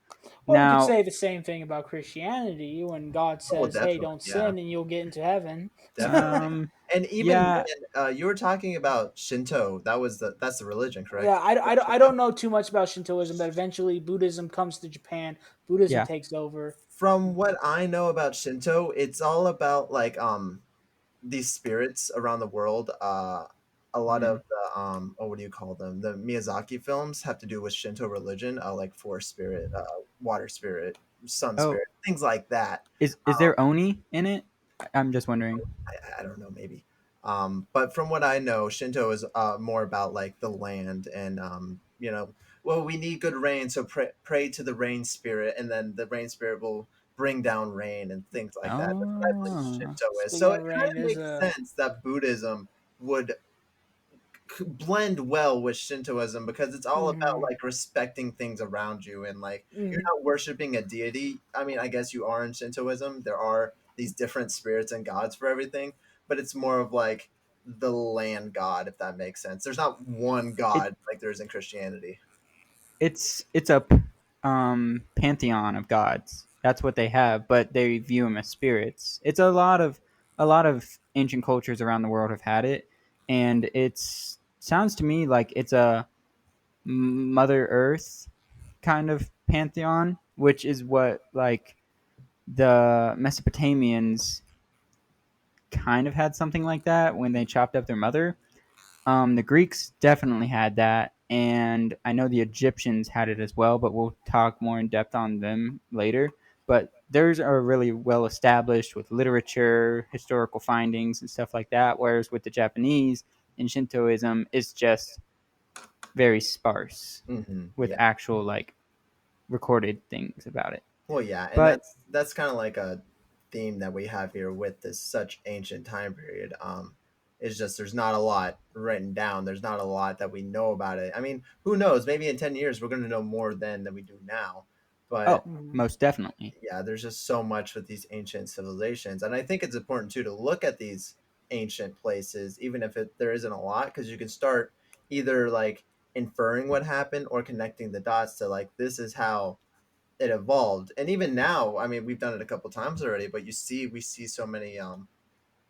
Or we could Now, say the same thing about Christianity when God Oh, says, "Hey, definitely, don't yeah, sin and you'll get into heaven." definitely. And even yeah, then, you were talking about Shinto. That's the religion, Yeah, correct? I don't know too much about Shintoism, but eventually Buddhism comes to Japan. Buddhism yeah, takes over. From what I know about Shinto, it's all about like these spirits around the world. A lot of mm. the oh, what do you call them? The Miyazaki films have to do with Shinto religion, like forest spirit, water spirit, sun Oh, spirit, things like that. is there Oni in it? I'm just wondering. I don't know, maybe. But from what I know, Shinto is more about like the land and well, we need good rain, so pray to the rain spirit, and then the rain spirit will bring down rain and things like that. That's what I believe Oh, Shinto is. Speaking So it of kind rain, of there's makes a sense that Buddhism would blend well with Shintoism because it's all about Hmm. like respecting things around you and like you're Hmm. not worshiping a deity. I mean, I guess you are in Shintoism. There are these different spirits and gods for everything, but it's more of like the land god, if that makes sense. There's not one It god like there is in Christianity. it's a pantheon of gods. That's what they have, but they view them as spirits. It's a lot of ancient cultures around the world have had it, and it's sounds to me like it's a Mother Earth kind of pantheon, which is what like the Mesopotamians kind of had something like that when they chopped up their mother. The Greeks definitely had that, and I know the Egyptians had it as well, but we'll talk more in depth on them later. But theirs are really well established with literature, historical findings, and stuff like that. Whereas with the Japanese in Shintoism, it's just very sparse with Yeah. actual like recorded things about it. Well, yeah, and But that's kind of like a theme that we have here with this such ancient time period. It's just there's not a lot written down. There's not a lot that we know about it. I mean, who knows? Maybe in 10 years we're going to know more then than we do now. But oh, most definitely. yeah, there's just so much with these ancient civilizations, and I think it's important too to look at these ancient places, even if there isn't a lot, because you can start either like inferring what happened or connecting the dots to like this is how it evolved. And even now, I mean, we've done it a couple times already, but we see so many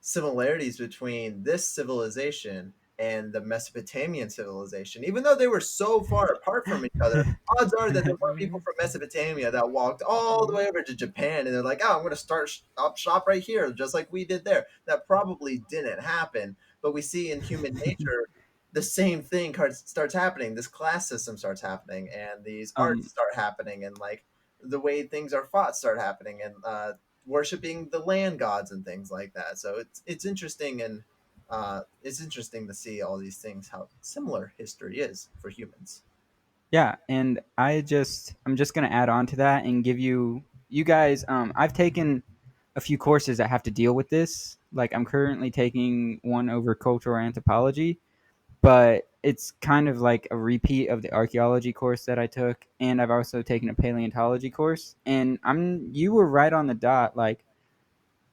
similarities between this civilization and the Mesopotamian civilization. Even though they were so far apart from each other, odds are that there were people Hmm. from Mesopotamia that walked all the way over to Japan and they're like, oh, I'm going to start up shop right here, just like we did there. That probably didn't happen. But we see in human nature, the same thing starts happening. This class system starts happening, and these arts um, start happening, and like the way things are fought start happening, and worshiping the land gods and things like that. So it's interesting, and it's interesting to see all these things how similar history is for humans. Yeah, and I'm just gonna add on to that and give you guys. I've taken a few courses that have to deal with this. Like I'm currently taking one over cultural anthropology, but it's kind of like a repeat of the archaeology course that I took, and I've also taken a paleontology course. And you were right on the dot. Like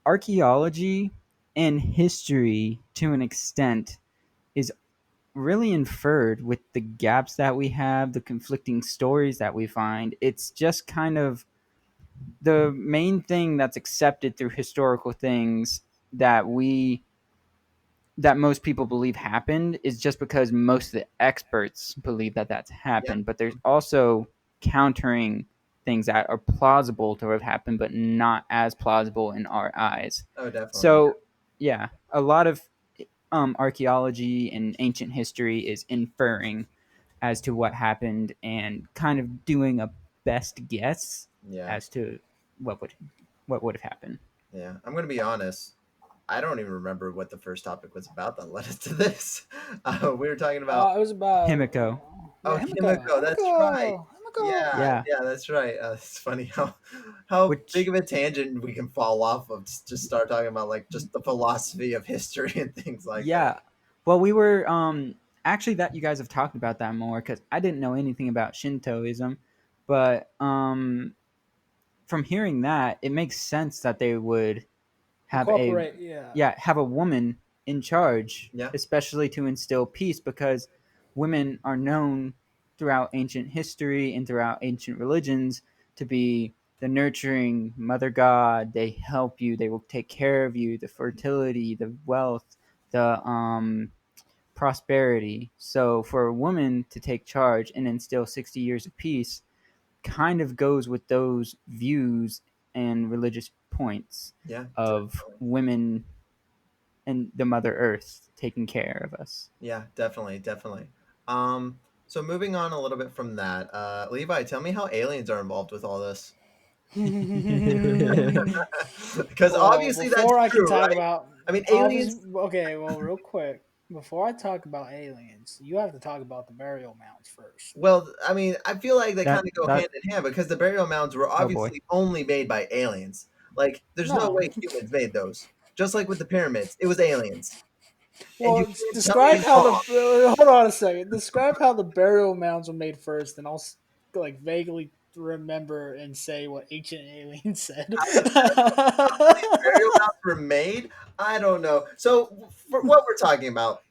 archaeology and history, to an extent, is really inferred with the gaps that we have, the conflicting stories that we find. It's just kind of the main thing that's accepted through historical things that we that most people believe happened is just because most of the experts believe that that's Yeah. happened. But there's also countering things that are plausible to have happened, but not as plausible in our eyes. Oh, definitely. So, yeah, a lot of archaeology and ancient history is inferring as to what happened and kind of doing a best guess Yeah. as to what would what would have happened. Yeah. I'm gonna be honest. I don't even remember what the first topic was about that led us to this. We were talking about It was about Himiko. oh, yeah, Himiko, Himiko. That's right. Himiko, Yeah, Himiko. Yeah, yeah, that's right. It's funny how big which of a tangent we can fall off of just start talking about like just the philosophy of history and things like that. yeah. Well, we were actually that you guys have talked about that more because I didn't know anything about Shintoism, but from hearing that, it makes sense that they would have a Incorporate, yeah. have a woman in charge, Yeah, especially to instill peace because women are known throughout ancient history and throughout ancient religions to be the nurturing mother god. They help you, they will take care of you, the fertility, the wealth, the prosperity. So for a woman to take charge and instill 60 years of peace kind of goes with those views and religious points yeah, of definitely. women and the Mother Earth taking care of us. Yeah, definitely, definitely. So moving on a little bit from that, Levi, tell me how aliens are involved with all this, because Well, obviously that's before I can true, talk right? about I mean, obvious, aliens. okay, well, real quick, before I talk about aliens, you have to talk about the burial mounds first. Well, I mean, I feel like they kind that of go hand that in hand because the burial mounds were oh boy. obviously only made by aliens. Like, there's no No, way humans made those. Just like with the pyramids, it was aliens. and you Well, can't tell me describe I'm how the wrong. hold on a second. Describe how the burial mounds were made first, and I'll like vaguely remember and say what ancient aliens said. How the these burial mounds were made? I don't know. So for what we're talking about,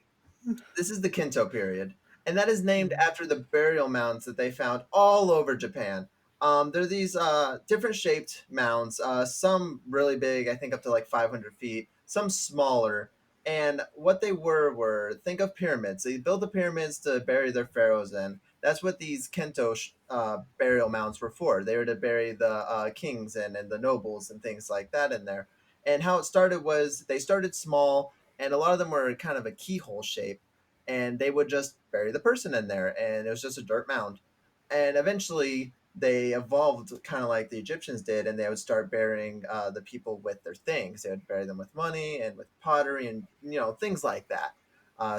this is the Kinto period, and that is named Mhm. after the burial mounds that they found all over Japan. They're these different shaped mounds, some really big, I think up to like 500 feet, some smaller. And what they were think of pyramids. They built the pyramids to bury their pharaohs in. That's what these Kento burial mounds were for. They were to bury the kings and the nobles and things like that in there. And how it started was they started small, and a lot of them were kind of a keyhole shape, and they would just bury the person in there, and it was just a dirt mound. And eventually they evolved kind of like the Egyptians did, and they would start burying the people with their things. They would bury them with money and with pottery and things like that,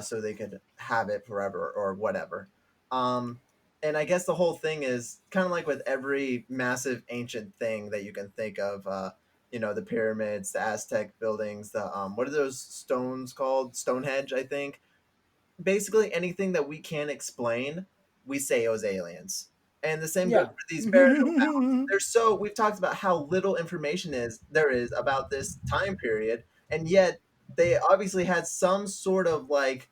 so they could have it forever or whatever. um, and I guess the whole thing is kind of like with every massive ancient thing that you can think of. The pyramids, the Aztec buildings, the what are those stones called? Stonehenge, I think. Basically anything that we can't explain, we say it was aliens. And the same goes Yeah. for these burial mounds. We've talked about how little information there is about this time period, and yet they obviously had some sort of like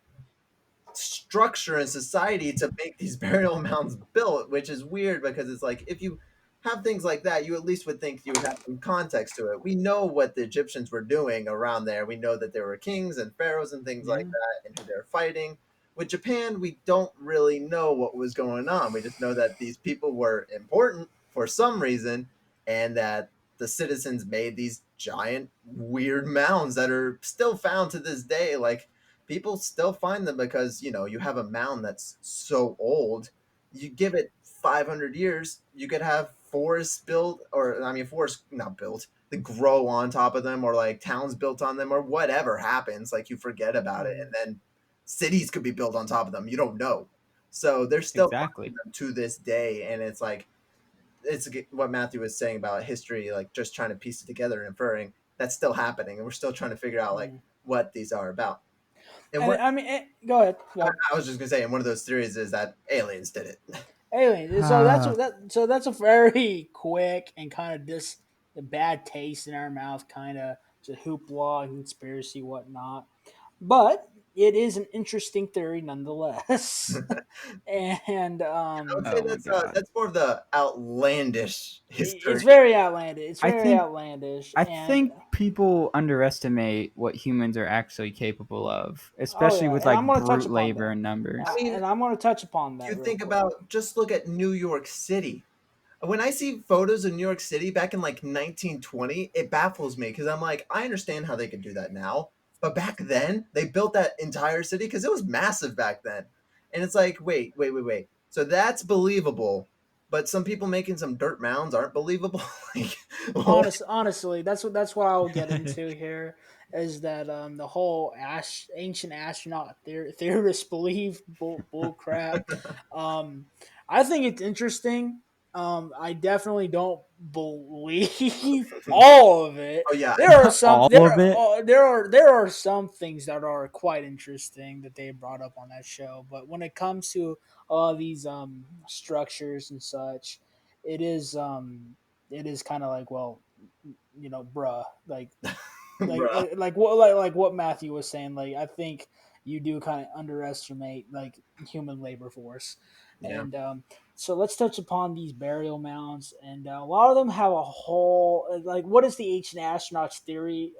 structure in society to make these burial mounds built, which is weird because it's like if you have things like that, you at least would think you would have some context to it. We know what the Egyptians were doing around there. We know that there were kings and pharaohs and things like Yeah. that and who they were fighting. With Japan, we don't really know what was going on. We just know that these people were important for some reason, and that the citizens made these giant weird mounds that are still found to this day. Like, people still find them because you have a mound that's so old. You give it 500 years, you could have forests built, or I mean forests not built, to grow on top of them, or like towns built on them, or whatever happens, like you forget about it, and Mhm. then cities could be built on top of them. You don't know. So they're still Exactly. finding them to this day, and it's like it's what Matthew was saying about history, like just trying to piece it together and inferring that's still happening, and we're still trying to figure out like Mhm. what these are about. And And what I mean, go ahead. Go ahead. I was just gonna say, and one of those theories is that aliens did it. Aliens. So that's Uh, what that. So that's a very quick and kind of just a bad taste in our mouth, kind of just hoopla, conspiracy, whatnot. But it is an interesting theory nonetheless. And I would say oh my god. that's more of the outlandish it's history. very outlandish. It's I very think outlandish, I and think people underestimate what humans are actually capable of, oh especially yeah, with and I'm like going to touch brute upon labor that. and I numbers. mean, And I'm going to touch upon you that real think quick. about just look at New York City. When I see photos of New York City back in like 1920, it baffles me because I'm like, I understand how they could do that now, but back then they built that entire city because it was massive back then, and it's like, wait. So that's believable, but some people making some dirt mounds aren't believable. Like, what? Honestly, that's what I'll get into here is that the whole ancient astronaut theorists believe bull crap. Um, I think it's interesting. I definitely don't believe all of it. Oh yeah, There are some All of it. there are some things that are quite interesting that they brought up on that show. But when it comes to all these structures and such, it is it is kind of like, well, bruh, bro. like what Matthew was saying. Like, I think you do kind of underestimate like human labor force, Yeah. and so let's touch upon these burial mounds, and a lot of them have a whole like, what is the ancient astronauts theory?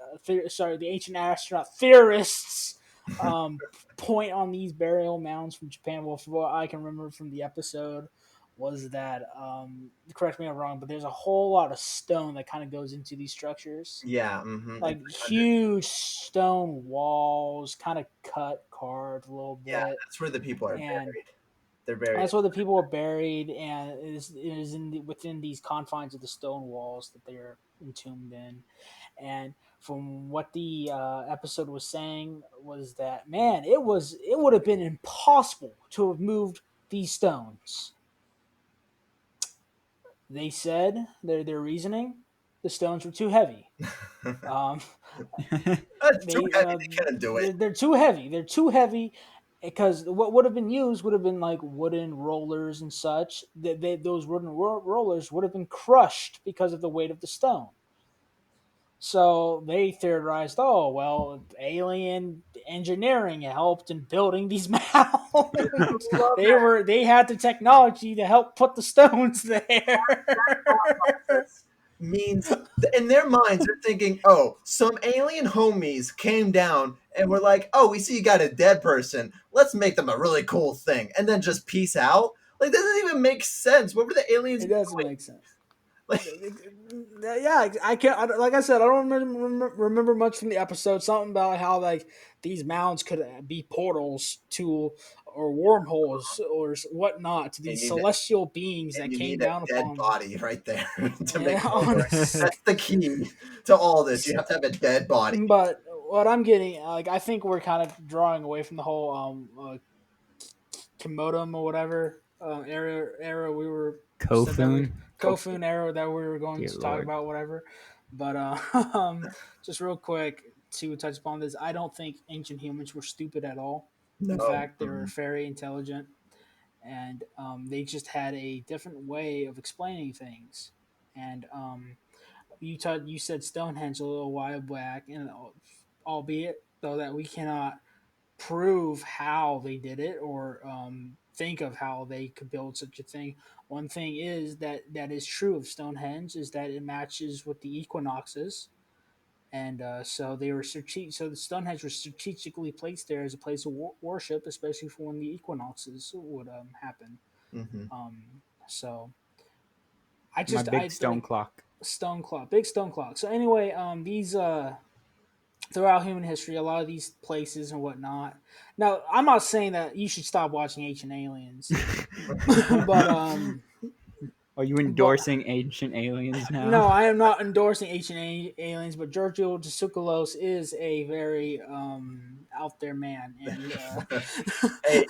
Sorry, the ancient astronaut theorists. Um, Point on these burial mounds from Japan. Well, from what I can remember from the episode, was that correct me if I'm wrong, but there's a whole lot of stone that kind of goes into these structures, Yeah. Mm-hmm. It's like like under. huge stone walls, kind of carved a little Yeah, bit, that's where the people are and buried. They're buried. that's where the people are buried, and it is within these confines of the stone walls that they are entombed in. And from what the episode was saying was that, man, it would have been impossible to have moved these stones. They said their reasoning. the stones were too heavy. Um, That's too they heavy. They couldn't do it. they're too heavy. They're too heavy because what would have been used would have been like wooden rollers and such. Those wooden rollers would have been crushed because of the weight of the stone. So they theorized, oh well, alien engineering helped in building these mounds. Love They had the technology to help put the stones there. process means in their minds they're thinking, oh, some alien homies came down and were like, oh, we see you got a dead person, let's make them a really cool thing and then just peace out. Like, that doesn't even make sense. What were the aliens It doesn't doing? make sense. Like, Yeah, I can't. Like I said, I don't remember much from the episode. Something about how like these mounds could be portals to or wormholes or whatnot to and these you need, celestial beings and that you came need a down dead upon them. body right there to make Yeah, it all work. honest. That's the key to all this. You have to have a dead body. But what I'm getting, like, I think we're kind of drawing away from the whole Komodo or whatever era we were said that we Kofun. Kofun era that we were going Dear to talk Lord. about whatever. But just real quick to touch upon this, I don't think ancient humans were stupid at all. In No. fact, they were very intelligent, and they just had a different way of explaining things. And you said Stonehenge a little while back, and albeit though that we cannot prove how they did it or think of how they could build such a thing. One thing is that is true of Stonehenge is that it matches with the equinoxes, and so they were so the Stonehenge was strategically placed there as a place of worship, especially for when the equinoxes would happen. Mm-hmm. So I My just big I stone like clock. stone clock, big stone clock. So anyway, these throughout human history, a lot of these places and whatnot. Now, I'm not saying that you should stop watching Ancient Aliens, but Are you but endorsing ancient aliens now? no, I am not endorsing Ancient Aliens. But Giorgio Tsoukalos is a very out there man, and Hey,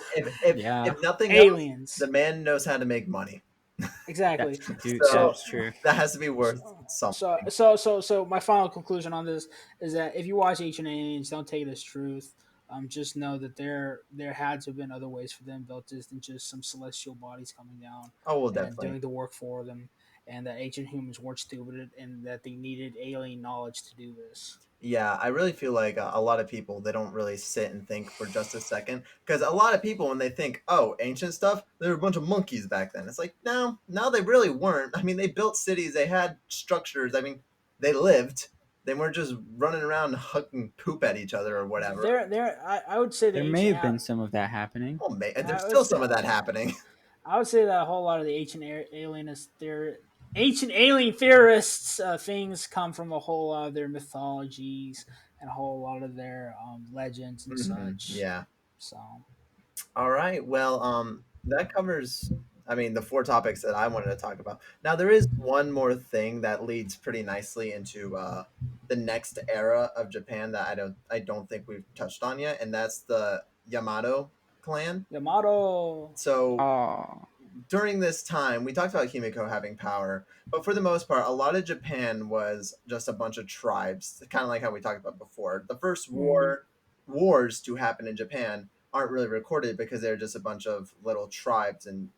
if Yeah, nothing else, the aliens man knows how to make money. exactly. that's dude. That So is true. that has to be worth So, something. so my final conclusion on this is that if you watch Ancient Aliens, don't take it as truth. Just know that there had to have been other ways for them built this than just some celestial bodies coming down Oh, well, and definitely. doing the work for them, and that ancient humans weren't stupid and that they needed alien knowledge to do this. Yeah, I really feel like a lot of people, they don't really sit and think for just a second, because a lot of people when they think, oh, ancient stuff, there were a bunch of monkeys back then. It's like, no, they really weren't. I mean, they built cities, they had structures. I mean, they lived. They weren't just running around hucking poop at each other or whatever. I would say the There may ancient have been some of that happening. Oh, man, there's I would still say some of that happening. I would say that a whole lot of the ancient alien theorists things come from a whole lot of their mythologies and a whole lot of their legends and such. Yeah. So All right. Well, that covers, I mean, the four topics that I wanted to talk about. Now, there is one more thing that leads pretty nicely into the next era of Japan that I don't think we've touched on yet, and that's the Yamato clan. Yamato, So Oh, during this time, we talked about Himiko having power, but for the most part, a lot of Japan was just a bunch of tribes, kind of like how we talked about before. The first mm-hmm. wars to happen in Japan aren't really recorded because they're just a bunch of little tribes and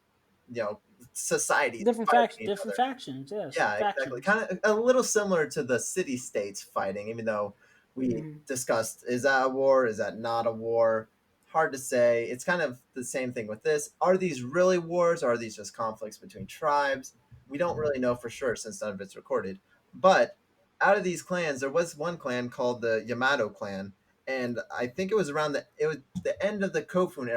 societies fighting each different other. factions, yes, Yeah, exactly. factions. Kind of a little similar to the city states fighting, even though we Mm-hmm. discussed, is that a war? Is that not a war? Hard to say. It's kind of the same thing with this. Are these really wars? Or are these just conflicts between tribes? We don't really know for sure since none of it's recorded. But out of these clans, there was one clan called the Yamato clan, and I think it was the end of the Kofun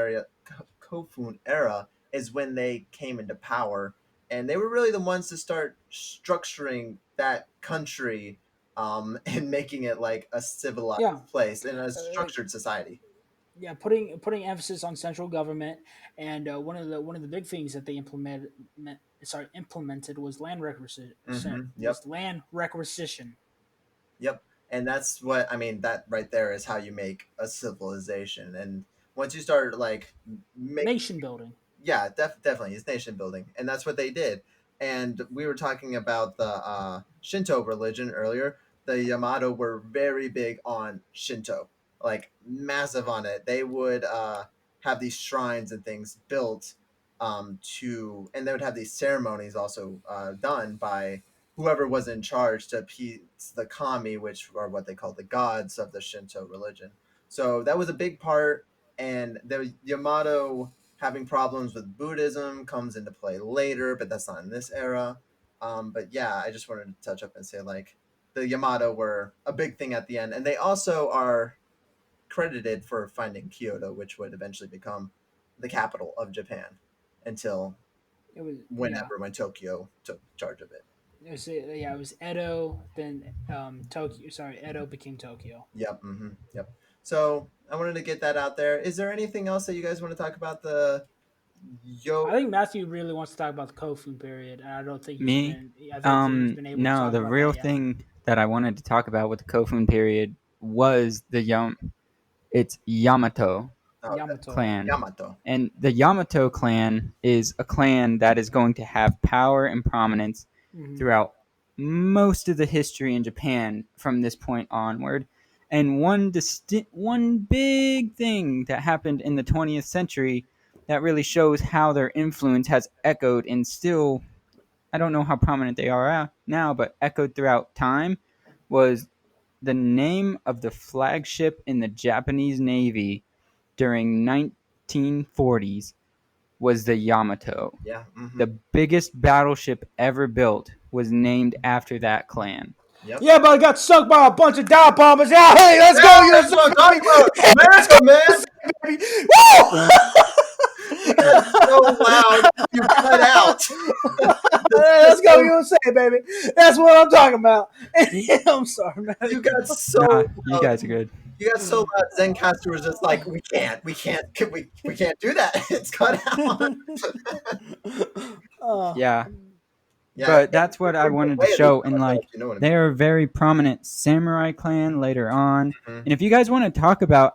era is when they came into power, and they were really the ones to start structuring that country, and making it like a civilized Yeah, place in a uh, structured society. yeah, putting emphasis on central government, and one of the big things that they implemented was land requisition. Yep. Land requisition. Yep. And that's what I mean. That right there is how you make a civilization. And once you start like make Nation building. yeah, definitely it's nation building, and that's what they did. and we were talking about the Shinto religion earlier. The Yamato were very big on Shinto, like massive on it. They would have these shrines and things built to, and they would have these ceremonies also done by whoever was in charge to appease the kami, which are what they call the gods of the Shinto religion. So that was a big part, and the Yamato having problems with Buddhism comes into play later, but that's not in this era. But yeah, I just wanted to touch up and say like the Yamato were a big thing at the end, and they also are credited for finding Kyoto, which would eventually become the capital of Japan until It was yeah. whenever when Tokyo took charge of it. Yeah, it was Edo, then Tokyo. Sorry, Edo became Tokyo. Yep. Yep. So I wanted to get that out there. Is there anything else that you guys want to talk about the yo? I think Matthew really wants to talk about the Kofun period, and I don't think he's Me? been. I don't think he's been able to No, talk the about real that yet. thing that I wanted to talk about with the Kofun period was it's Yamato Oh, Yamato. clan. Yamato. And the Yamato clan is a clan that is going to have power and prominence Hmm. throughout most of the history in Japan from this point onward. And one big thing that happened in the 20th century that really shows how their influence has echoed and still, I don't know how prominent they are now, but echoed throughout time, was the name of the flagship in the Japanese Navy during 1940s was the Yamato. Yeah. The biggest battleship ever built was named after that clan. Yep. Yeah, but I got sunk by a bunch of dive bombers. Yeah, hey, let's go, Yeah, USA, that's what I'm talking baby. about. Let's go, America, man. USA, baby. Woo! You got so loud. You cut out. The Let's go, system. USA, baby. That's what I'm talking about. I'm sorry, You man. got so Nah, you loud. guys are good. You got so loud. Zencaster was just like, we can't do that. It's cut out. uh, Yeah, Yeah, but that's what I we're wanted to way at least show. And Yamato, like, if you know what I mean. they're a very prominent samurai clan later on. Mhm. And if you guys want to talk about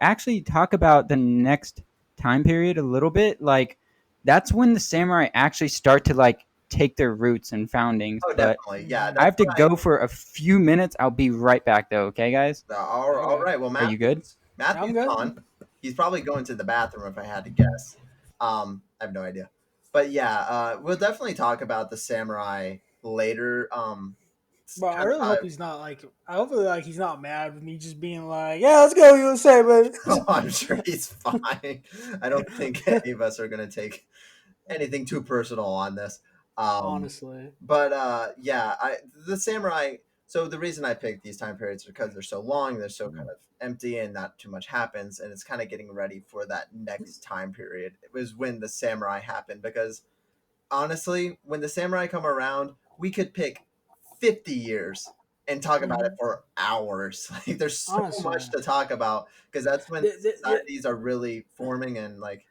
the next time period a little bit, like, that's when the samurai actually start to like take their roots and foundings. Oh, But definitely. Yeah, mhm. I that's have to what I. go for a few minutes. I'll be right back though. Okay, guys? All Okay, right. Well, Are you good? I'm Matthew's good. gone. He's probably going to the bathroom if I had to guess. I have no idea. But yeah, we'll definitely talk about the samurai later. It's But I kind of really how hope he's not like. I hope like he's not mad with me just being like, "Yeah, let's go, USA, baby." oh, I'm sure he's fine. I don't think any of us are going to take anything too personal on this. Um, Honestly. but yeah, the samurai. So the reason I picked these time periods is because they're so long, they're so kind of empty, and not too much happens, and it's kind of getting ready for that next time period. It was when the samurai happened because honestly, when the samurai come around, we could pick 50 years and talk about it Hmm. for hours. Like there's so Honestly, much to talk about because that's when there, there, societies are really forming and like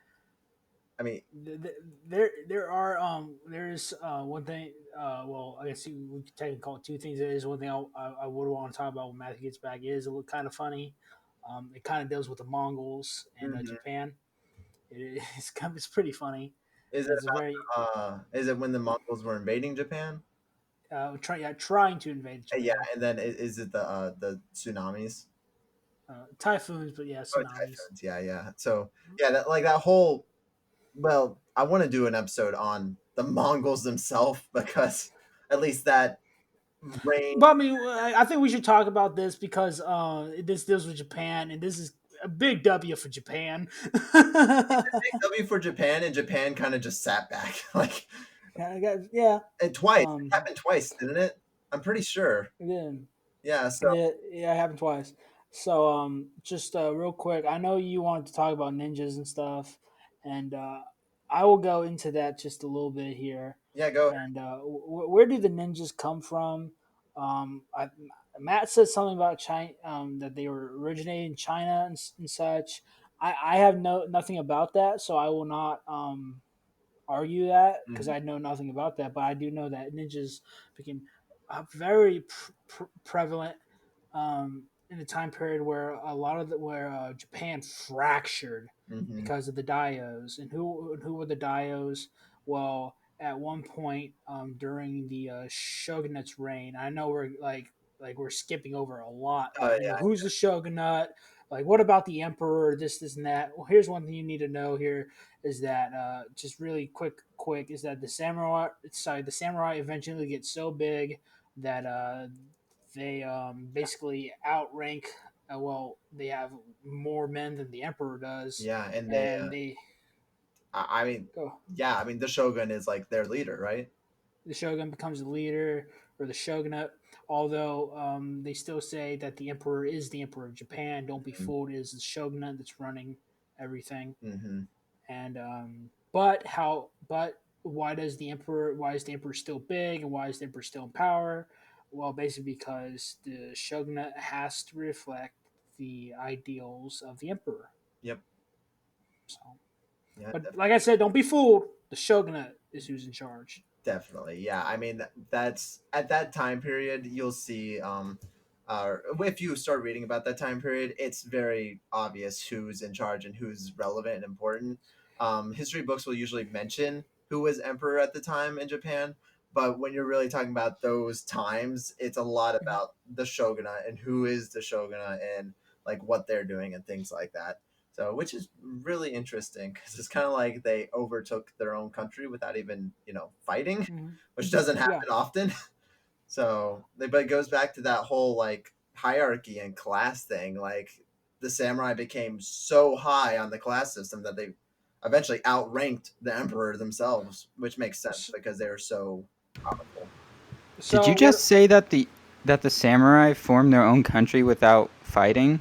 I mean, there are there's one thing well I guess we could technically call it two things. There is one thing I would want to talk about when Matthew gets back is a little kind of funny. It kind of deals with the Mongols and mhm. Japan. It's pretty funny. Is it It's a very is it when the Mongols were invading Japan? trying to invade Yeah, Japan. and then is it the tsunamis? Typhoons, but yeah, Oh, tsunamis. typhoons. Yeah, yeah. So yeah, that like that whole. Well, I want to do an episode on the Mongols themselves because at least that reign. But I mean, I think we should talk about this because this deals with Japan, and this is a big W for Japan. Big W for Japan, and Japan kind of just sat back like Yeah. and twice. It Um. happened twice, didn't it? I'm pretty sure. Yeah. Yeah. So Yeah, it happened twice. So, just real quick, I know you wanted to talk about ninjas and stuff, and I will go into that just a little bit here. yeah, go ahead. And where do the ninjas come from? Matt said something about China, that they were originated in China and such. I have nothing about that, so I will not argue that because Mhm, I know nothing about that. But I do know that ninjas became very prevalent in the time period where a lot of where Japan fractured mhm, because of the Dios. And who were the Dios? Well, at one point during the shogunate's reign. I know we're like we're skipping over a lot. Oh Like, who's the shogunate? Like, what about the emperor? This, and that. Well, here's one thing you need to know here is that just really quick is that the samurai eventually get so big that they basically outrank. Well, they have more men than the emperor does, yeah, and they and they I mean, go. yeah, I mean the shogun is like their leader, right? The shogun becomes the leader or the shogunate. Although they still say that the emperor is the emperor of Japan. Don't be Hmm. fooled; it is the shogunate that's running everything. Hmm. And but why does the emperor? Why is the emperor still big? And why is the emperor still in power? Well, basically because the shogunate has to reflect the ideals of the emperor. Yep. So, Yeah, but like I said, don't be fooled. The shogunate is who's in charge. definitely. Yeah, I mean that's at that time period you'll see if you start reading about that time period, it's very obvious who's in charge and who's relevant and important. History books will usually mention who was emperor at the time in Japan, but when you're really talking about those times, it's a lot Mhm. about the shogunate and who is the shogunate and like what they're doing and things like that. So, which is really interesting because it's kind of like they overtook their own country without even, fighting, Mhm. which doesn't Yeah. happen often. So, but it goes back to that whole like hierarchy and class thing. Like the samurai became so high on the class system that they eventually outranked the emperor themselves, which makes sense S- because they were so powerful. Did So you just what? say that the samurai formed their own country without fighting?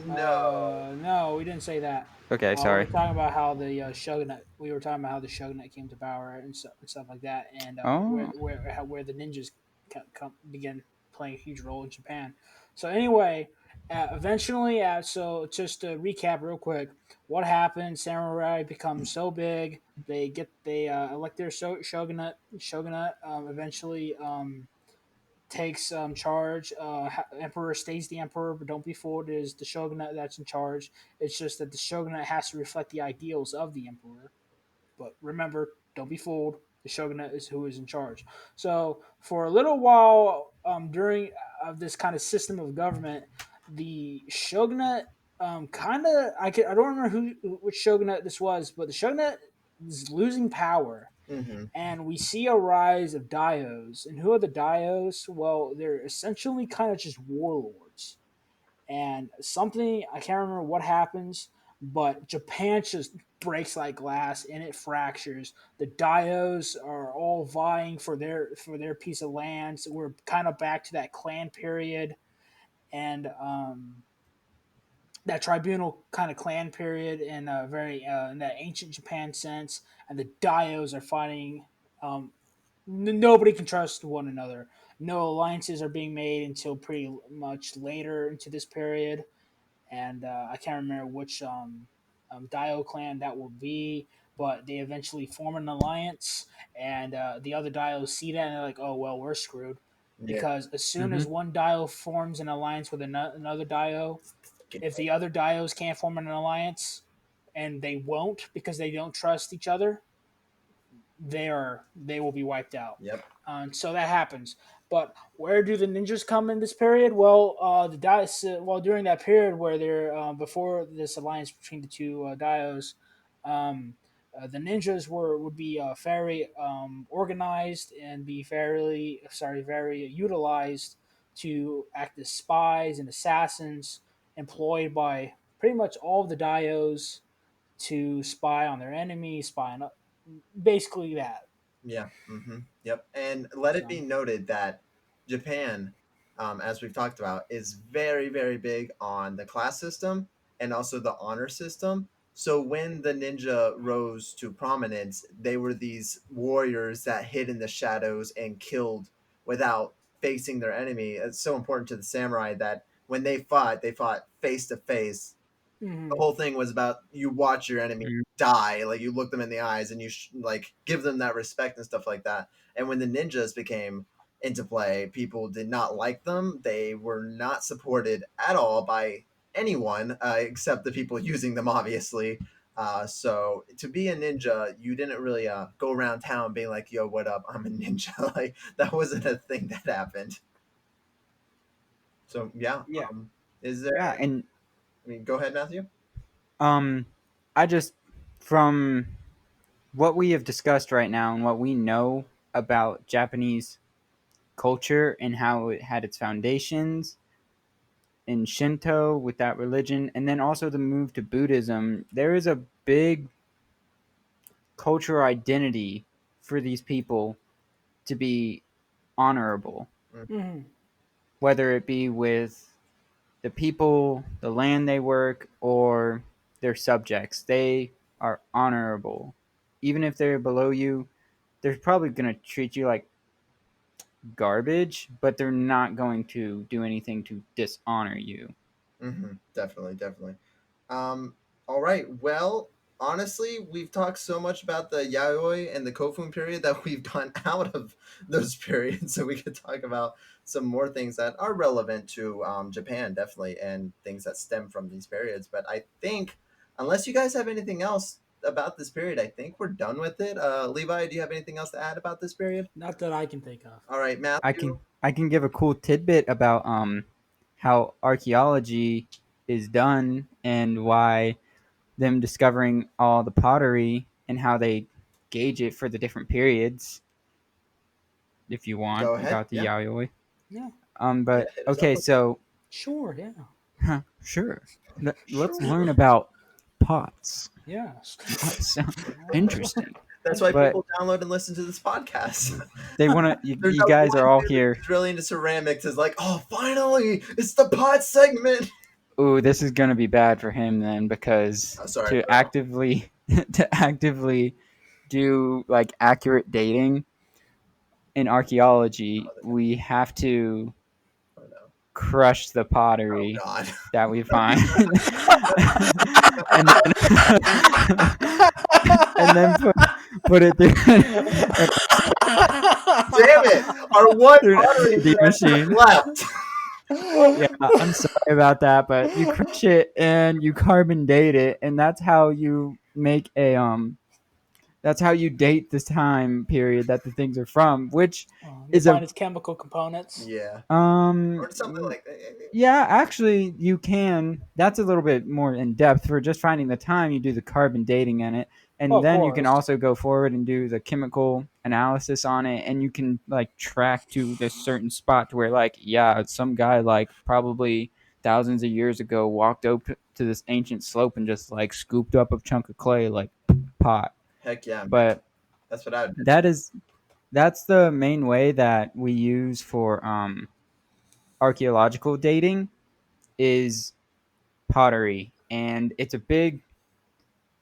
No. No, we didn't say that. Okay, We sorry. were talking about how the shogunate. We were talking about how the shogunate came to power and stuff like that, and Oh, where the ninjas began playing a huge role in Japan. So anyway, eventually, so just to recap real quick, what happened? Samurai become so big, they elect their shogunate. Eventually. Takes charge. Emperor stays the emperor, but don't be fooled. It is the shogunate that's in charge. It's just that the shogunate has to reflect the ideals of the emperor. But remember, don't be fooled. The shogunate is who is in charge. So for a little while, during this kind of system of government, the shogunate kind of I don't remember which shogunate this was, but the shogunate is losing power, Mm-hmm. and we see a rise of dios. And who are the dios? Well, they're essentially kind of just warlords. And something I can't remember what happens, but Japan just breaks like glass and it fractures. The dios are all vying for their piece of land. So we're kind of back to that clan period, and that tribunal kind of clan period in a very in that ancient Japan sense. And the dios are fighting. um, Nobody can trust one another. No alliances are being made until pretty much later into this period, and I can't remember which Dio clan that will be, but they eventually form an alliance, and the other Dios see that and they're like, "Oh well, we're screwed," Yeah. because as soon mm-hmm. as one Dio forms an alliance with another Dio, Get if the other Dios can't form an alliance, and they won't because they don't trust each other, they will be wiped out. Yep. So that happens. But where do the ninjas come in this period? Well, the dice. Well, during that period where they're before this alliance between the two dios, um, the ninjas would be very organized and be very utilized to act as spies and assassins, employed by pretty much all of the dios to spy on their enemies, spy on basically that. Yeah. Yep. And let it So. be noted that Japan, as we've talked about, is very, very big on the class system and also the honor system. So when the ninja rose to prominence, they were these warriors that hid in the shadows and killed without facing their enemy. It's so important to the samurai that when they fought face to face. The Mhm. whole thing was about you watch your enemy die, like you look them in the eyes and you like give them that respect and stuff like that. And when the ninjas became into play, people did not like them. They were not supported at all by anyone except the people using them, obviously. So to be a ninja, you didn't really go around town being like, "Yo, what up? I'm a ninja." Like that wasn't a thing that happened. So yeah, Yeah. is there? Yeah, and I mean, go ahead, Matthew. um, I just from what we have discussed right now and what we know about Japanese culture and how it had its foundations in Shinto with that religion, and then also the move to Buddhism, there is a big cultural identity for these people to be honorable, Mm-hmm. whether it be with the people, the land they work, or their subjects. They are honorable. Even if they're below you, they're probably going to treat you like garbage, but they're not going to do anything to dishonor you. Definitely, definitely. All right. Well, honestly, we've talked so much about the Yayoi and the Kofun period that we've gone out of those periods, so we could talk about some more things that are relevant to Japan, definitely, and things that stem from these periods. But I think, unless you guys have anything else about this period, I think we're done with it. Levi, do you have anything else to add about this period? Not that I can think of. All right, I Matthew. can I can give a cool tidbit about how archaeology is done and why them discovering all the pottery and how they gauge it for the different periods if you want Go ahead. about the Yeah, yaoi. Yeah. yeah. But Hit us up okay, with. so Sure. Yeah. sure. Let's Sure. learn about pots. Yes. Pots sound interesting. That's why But people download and listen to this podcast. they want to. There's You that guys one are all dude here. who's really into ceramics. Is like, oh, finally, it's the pot segment. Ooh, this is gonna be bad for him then because Oh, sorry, to bro. actively to actively do like accurate dating in archaeology, Oh, we have to oh no. crush the Oh pottery God. that we find, and then and then put it through Damn it! Our one through pottery an SD extract machine. left. Yeah, I'm sorry about that, but you crush it and you carbon date it, and that's how you make a that's how you date this time period that the things are from, which You is a find its chemical components. Yeah, um or something like that. yeah, actually you can. That's a little bit more in depth. For just finding the time, you do the carbon dating in it, Oh, and of then you can course. also go forward and do the chemical analysis on it, and you can like track to this certain spot to where like yeah, some guy like probably thousands of years ago walked up to this ancient slope and just like scooped up a chunk of clay like pot. Heck yeah, man. But That's what I would do. that is that's the main way that we use for archaeological dating is pottery, and it's a big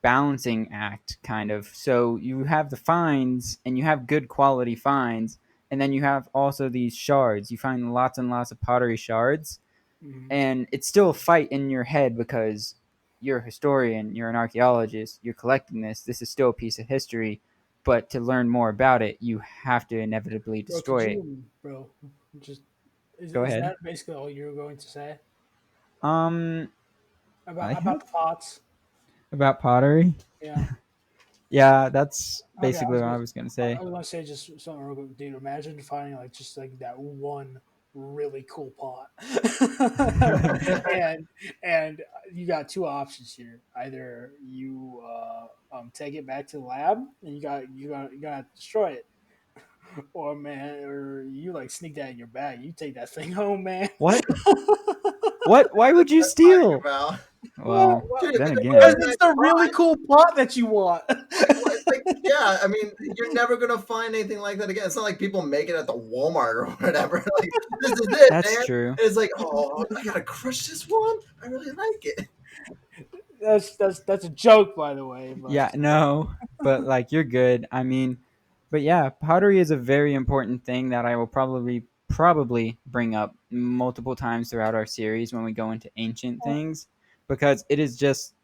balancing act kind of. So you have the finds and you have good quality finds, and then you have also these shards. You find lots and lots of pottery shards, Mhm. and it's still a fight in your head because you're a historian, you're an archaeologist, you're collecting this is still a piece of history, but to learn more about it you have to inevitably Bro, could destroy it. you, bro, just Go is ahead. that basically all you were going to say um I about have the pots? about pottery. Yeah. Yeah, that's Okay, basically what I was gonna I say. was gonna say just something real quick, dude. Imagine finding like just like that one really cool pot, and and you got two options here. Either you take it back to the lab and you got to destroy it, or man, or you like sneak that in your bag. You take that thing home, man. What? What? Why would you What I'm talking steal? about. Well, Well, Dude, if then it's a because again, one-of-a-kind it's the really pot, cool pot that you want. it's like, yeah, I mean, you're never gonna find anything like that again. It's not like people make it at the Walmart or whatever. Like, this is it, that's man. true. And it's like, oh, I gotta crush this one. I really like it. That's a joke, by the way. But Yeah, no, but like you're good. I mean, but yeah, pottery is a very important thing that I will probably bring up multiple times throughout our series when we go into ancient things because it is just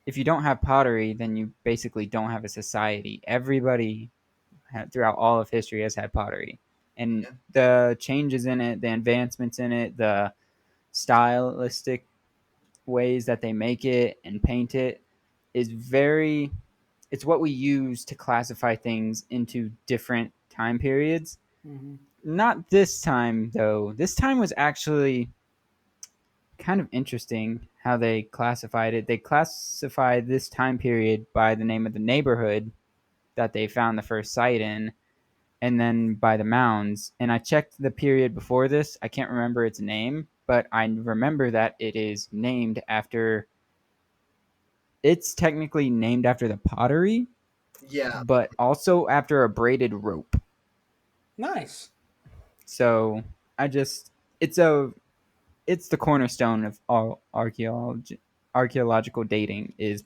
if you don't have pottery, then you basically don't have a society. Everybody throughout all of history has had pottery, and Yeah. the changes in it, the advancements in it, the stylistic ways that they make it and paint it, is very, it's what we use to classify things into different time periods. Mm-hmm. Not this time though. This time was actually kind of interesting how they classified it. They classified this time period by the name of the neighborhood that they found the first site in, and then by the mounds. And I checked the period before this. I can't remember its name, but I remember that it is named after. It's technically named after the pottery, Yeah, but also after a braided rope. Nice. So I just, it's a, it's the cornerstone of all archaeological dating is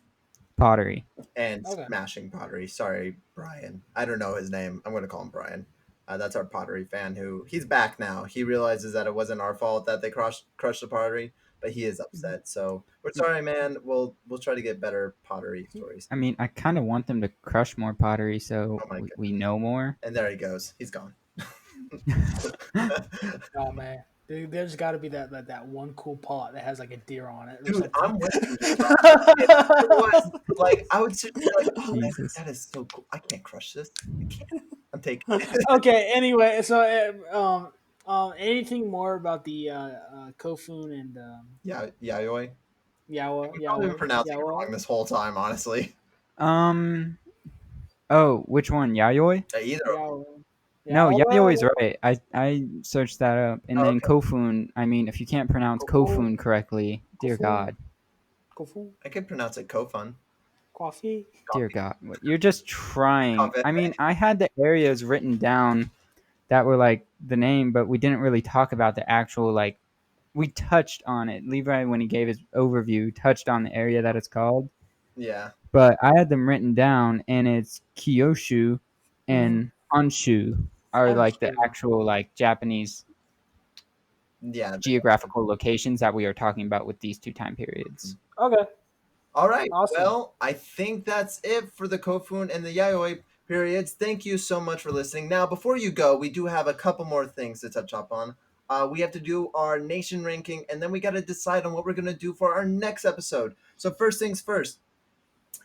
pottery. and Okay. smashing pottery. Sorry, Brian. I don't know his name. I'm going to call him Brian. That's our pottery fan who he's back now. He realizes that it wasn't our fault that they crushed the pottery, but he is upset. So we're sorry, man. We'll try to get better pottery stories. I mean, I kind of want them to crush more pottery so Oh my we goodness! know more. And there he goes. He's gone. Oh man, there's got to be that one cool pot that has like a deer on it or Dude, something. I'm with you. Otherwise, like I would sit there like, oh man, Jesus. that is so cool. I can't crush this. I can't. I'm taking it. Okay. Anyway, so anything more about the Kofun and Yeah, Yayoi. Yawa I'm probably Yaoi pronouncing it Yawa wrong this whole time, honestly. Um. Oh, which one? Yayoi? Either of them. Yawa No, Yawa? Yayoi is right. I searched that up, and Oh, then okay. Kofun. I mean, if you can't pronounce Kofu Kofun correctly, dear Kofu God, Kofu I could pronounce it Kofun. Coffee. dear Coffee. God, you're just trying. Coffee. I mean, I had the areas written down that were like the name, but we didn't really talk about the actual like. We touched on it. Levi, when he gave his overview, touched on the area that it's called, Yeah. but I had them written down, and it's Kyushu Mm-hmm. and Honshu are like the Honshu. actual like Japanese Yeah. geographical locations that we are talking about with these two time periods. Okay. All right. Awesome. Well, I think that's it for the Kofun and the Yayoi periods. Thank you so much for listening. Now, before you go, we do have a couple more things to touch up on. We have to do our nation ranking, and then we got to decide on what we're going to do for our next episode. So, first things first,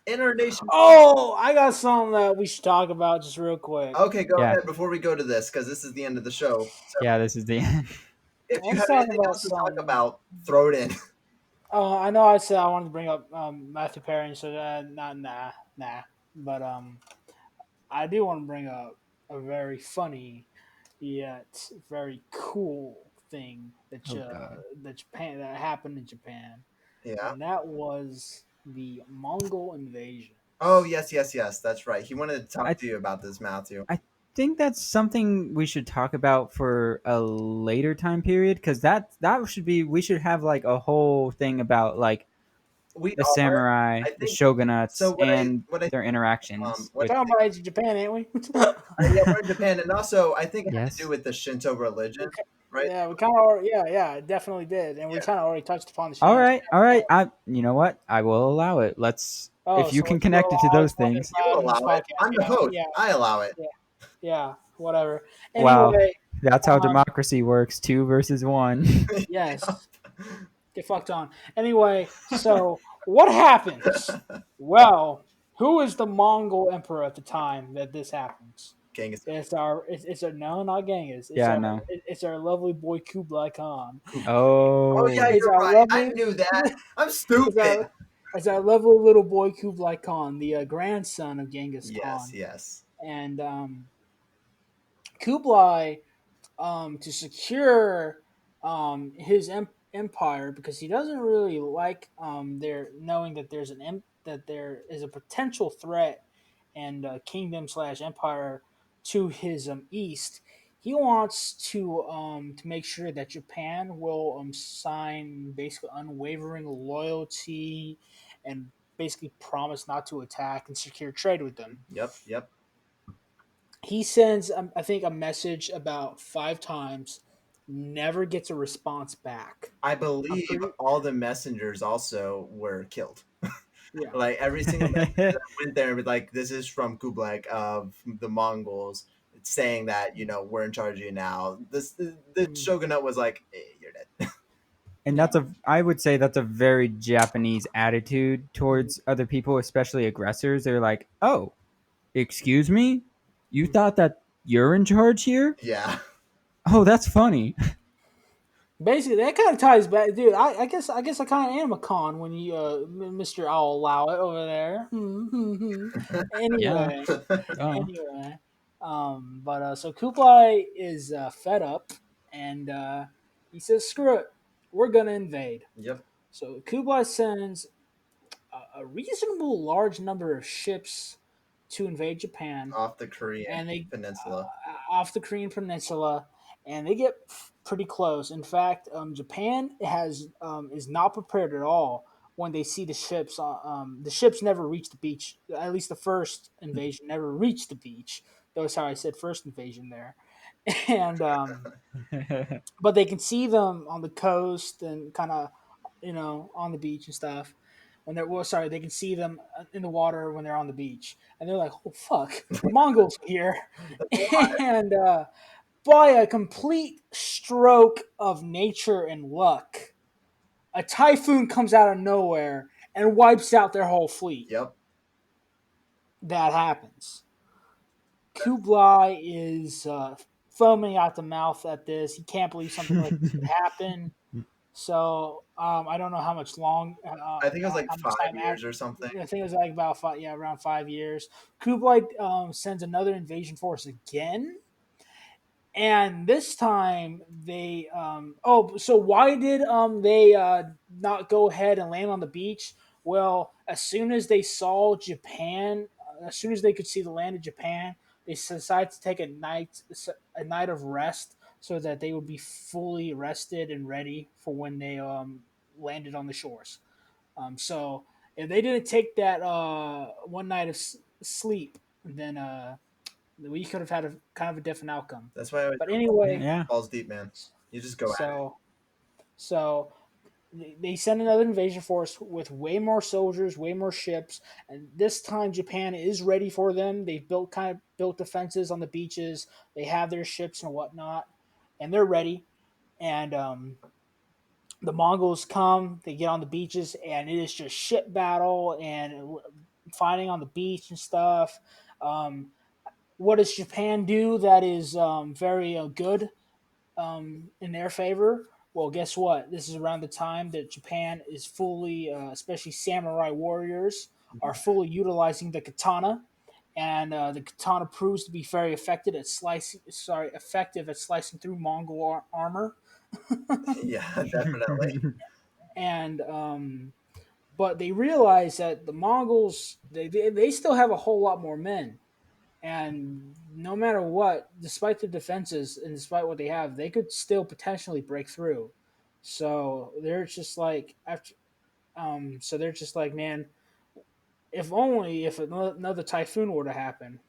in our nation. Oh, I got something that we should talk about just real quick. Okay, go Yeah, ahead before we go to this, because this is the end of the show. So, yeah, this is the end. if you Let's have talk anything about else to talk some. about, throw it in. I know I said I wanted to bring up Matthew Perry, so not nah. But I do want to bring up a very funny yet very cool thing Oh God. that happened in Japan, Yeah. and that was the Mongol invasions. Oh, yes, yes, yes. That's right. He wanted to talk I to you about this, Matthew. I think that's something we should talk about for a later time period because that should be we should have like a whole thing about like We the are. samurai, I the think so. shogunates, What I and what I their interactions We're what with. talking about ancient Japan, ain't we? yeah, we're in Japan, and also I think it had to do Yes. with the Shinto religion, right? Yeah, we kind of yeah, it definitely did, and we Yeah. kind of already touched upon the All Shinto. right, all right. I you know what? I will allow it. Let's Oh, if you so can you connect it to allow those talking things. You about it in allow this it. podcast? I'm the Yeah, host. yeah, I allow it. yeah, yeah. Whatever. Wow, Anyway, that's how um, democracy works. 2 versus 1. yes, get fucked on. Anyway, so what happens? Well, who is the Mongol emperor at the time that this happens? Genghis It's our no, not Genghis. Yeah, no. It's our lovely boy Kublai Khan. Khan. Oh yeah, Oh, It's you're our right. I lovely. knew that. I'm It's stupid. our lovely little boy Kublai Khan, the grandson of Genghis Yes, Khan, yes. and Kublai, to secure his empire, because he doesn't really like there knowing that that there is a potential threat and kingdom slash empire to his east. He wants to make sure that Japan will sign basically unwavering loyalty and basically promise not to attack and secure trade with them. Yep, yep. He sends, I think, a message about 5 times, never gets a response back. I I'm believe pretty, all the messengers also were killed. yeah. Like every single messenger that went there and was like, "This is from Kublai of the Mongols." It's saying that we're in charge of you now. The Mm. shogunate was like, you're dead. And Yeah. I would say that's a very Japanese attitude Mhm. towards other people, especially aggressors. They're like, "Oh, excuse me? You thought that you're in charge here? Yeah. Oh, that's funny." Basically, that kind of ties back, dude. I guess I kind of am a con when you, Mister. I'll allow it over there. Yeah. Anyway, Oh. anyway, but so Kublai is fed up, and he says, "Screw it, we're gonna invade." Yep. So Kublai sends a reasonable large number of ships to invade Japan, Off the Korean and they peninsula. off the Korean Peninsula, and they get pretty close. In fact, Japan has is not prepared at all when they see the ships. The ships never reach the beach. At least the first invasion never reached the beach. That's how I said first invasion there, and but they can see them on the coast and kind of on the beach and stuff. When they're well, sorry, they can see them in the water when they're on the beach, and they're like, "Oh fuck, the Mongols are here!" And by a complete stroke of nature and luck, a typhoon comes out of nowhere and wipes out their whole fleet. Yep. That happens. Kublai is foaming out the mouth at this. He can't believe something like this could happen. So I don't know how much I think it was like how much 5 years or something. I think it was like about five, yeah, around 5 years. Kublai sends another invasion force again, and this time they so why did they not go ahead and land on the beach? Well, as soon as they saw Japan, as soon as they could see the land of Japan, they decided to take a night of rest so that they would be fully rested and ready for when they landed on the shores. So if they didn't take that one night of sleep, then we could have had a kind of a different outcome. That's why I always But tell anyway, Yeah. balls deep, man. You just go at it. so they send another invasion force with way more soldiers, way more ships, and this time Japan is ready for them. They've built defenses on the beaches. They have their ships and whatnot, and they're ready. And the Mongols come, they get on the beaches, and it is just ship battle and fighting on the beach and stuff. Um, what does Japan do that is very good in their favor? Well, guess what? This is around the time that Japan is fully, especially samurai warriors, are fully utilizing the katana, and the katana proves to be very effective at slicing through Mongol armor. Yeah, definitely. And but they realize that the Mongols they still have a whole lot more men, and no matter what, despite the defenses and despite what they have, they could still potentially break through. So they're just like man, if another typhoon were to happen.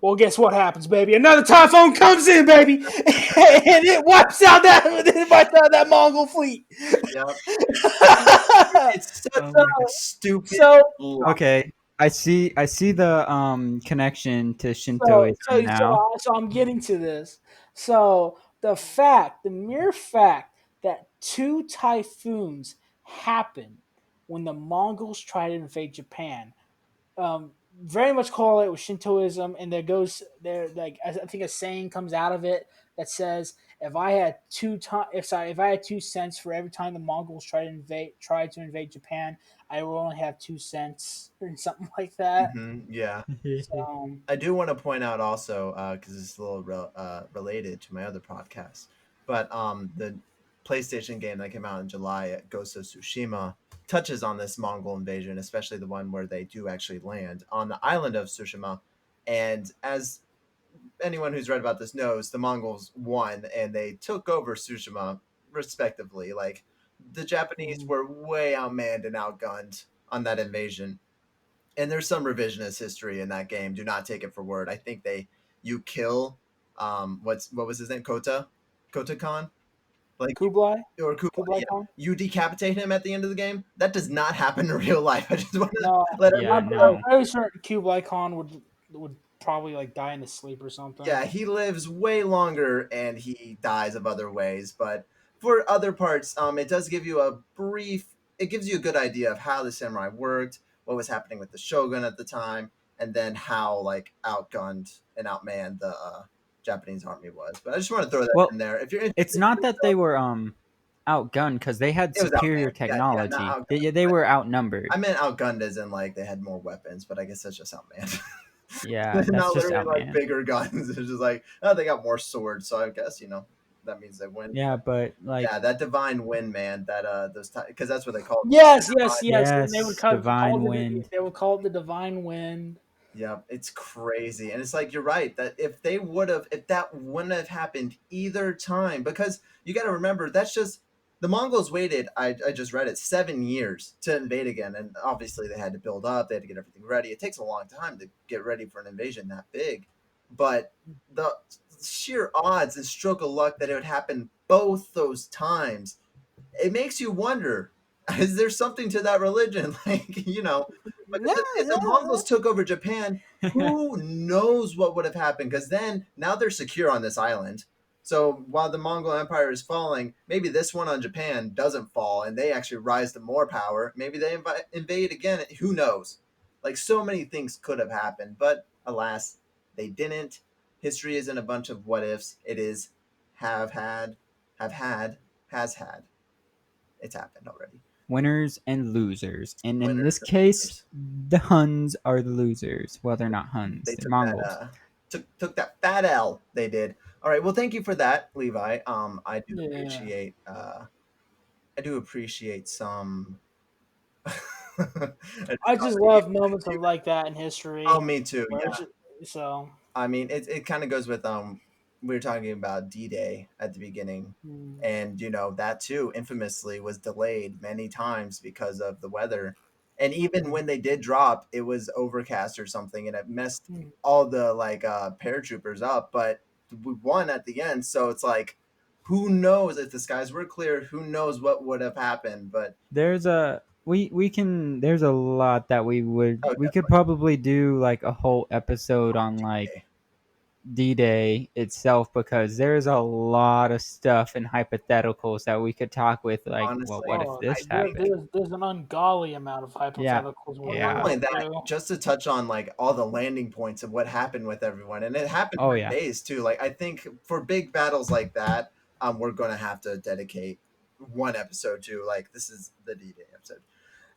Well, guess what happens, baby? Another typhoon comes in, baby, and it wipes out that Mongol fleet. Yep. so, It's such Oh a my god. stupid so lie. Okay. I see the connection to So, Shintoism so, so, now. so I'm getting to this. So the mere fact that two typhoons happen when the Mongols try to invade Japan, very much correlate with Shintoism, and there like I think a saying comes out of it that says if I had 2 cents for every time the Mongols try to invade Japan, I will only have 2 cents or something like that. Yeah. So I do want to point out also, because it's a little related to my other podcast, but the PlayStation game that came out in July, Ghost of Tsushima, touches on this Mongol invasion, especially the one where they do actually land on the island of Tsushima. And as anyone who's read about this knows, the Mongols won and they took over Tsushima respectively. Like the Japanese were way outmanned and outgunned on that invasion. And there's some revisionist history in that game. Do not take it for word. I think you kill what was his name? Kota Khan? Like Kublai, or Kublai, Kublai yeah. Khan. You decapitate him at the end of the game. That does not happen in real life. I just want to No, let Yeah, everyone I'm know. no. very certain Kublai Khan would probably like die in his sleep or something. Yeah, he lives way longer and he dies of other ways, but for other parts, it does give you a brief. It gives you a good idea of how the samurai worked, what was happening with the shogun at the time, and then how like outgunned and outmanned the Japanese army was. But I just want to throw that in Well, there. If you're it's interested, not that they were outgunned because they had it was superior outmanned. Yeah, yeah, not technology. outgunned. They But were outnumbered. I meant outgunned as in like they had more weapons. But I guess that's just outmanned. Yeah, that's Not just literally like outmanned. bigger guns. It's just like, oh, they got more swords. So I guess that means they win. Yeah, but like Yeah, that divine win, man. That those because that's what they call it. Yes, yes, Divine. yes. And they would yes, divine call it. wind. They would call it the divine wind. Yeah, it's crazy. And it's like you're right that if that wouldn't have happened either time, because you got to remember that's just the Mongols waited, I just read it, 7 years to invade again. And obviously they had to build up, they had to get everything ready. It takes a long time to get ready for an invasion that big. But the sheer odds and stroke of luck that it would happen both those times, it makes you wonder, is there something to that religion? Like, because Yeah, if the yeah. Mongols took over Japan, who knows what would have happened? Because then now they're secure on this island. So while the Mongol Empire is falling, maybe this one on Japan doesn't fall and they actually rise to more power. Maybe they invade again. Who knows? Like so many things could have happened, but alas, they didn't. History isn't a bunch of what ifs. It is have had, have had, has had. It's happened already. Winners and losers. And in Winners this and case, losers. the Huns are the losers. Well, they're not Huns, They they're took that Mongols. took that fat L. They did. All right. Well, thank you for that, Levi. Yeah. I do appreciate some. I just love moments of like that in Oh, history. me too. Where Yeah. so. I mean, it kind of goes with we were talking about D-Day at the beginning, Mm, and that too infamously was delayed many times because of the weather, and even mm, when they did drop, it was overcast or something, and it messed mm. all the like paratroopers up. But we won at the end, so it's like, who knows if the skies were clear? Who knows what would have happened? But There's a we can there's a lot that oh, we could definitely probably do like a whole episode on like D-Day. D-Day itself because there's a lot of stuff and hypotheticals that we could talk with like, well, what Honestly, if Oh, I this think there, happened? there's an ungodly amount of Yeah. hypotheticals well, we not could Yeah. go only that, through. just to touch on like all the landing points of what happened with everyone, and it happened Oh for yeah. days too. Like I think for big battles like that, we're gonna have to dedicate one episode to like this is the D-Day episode.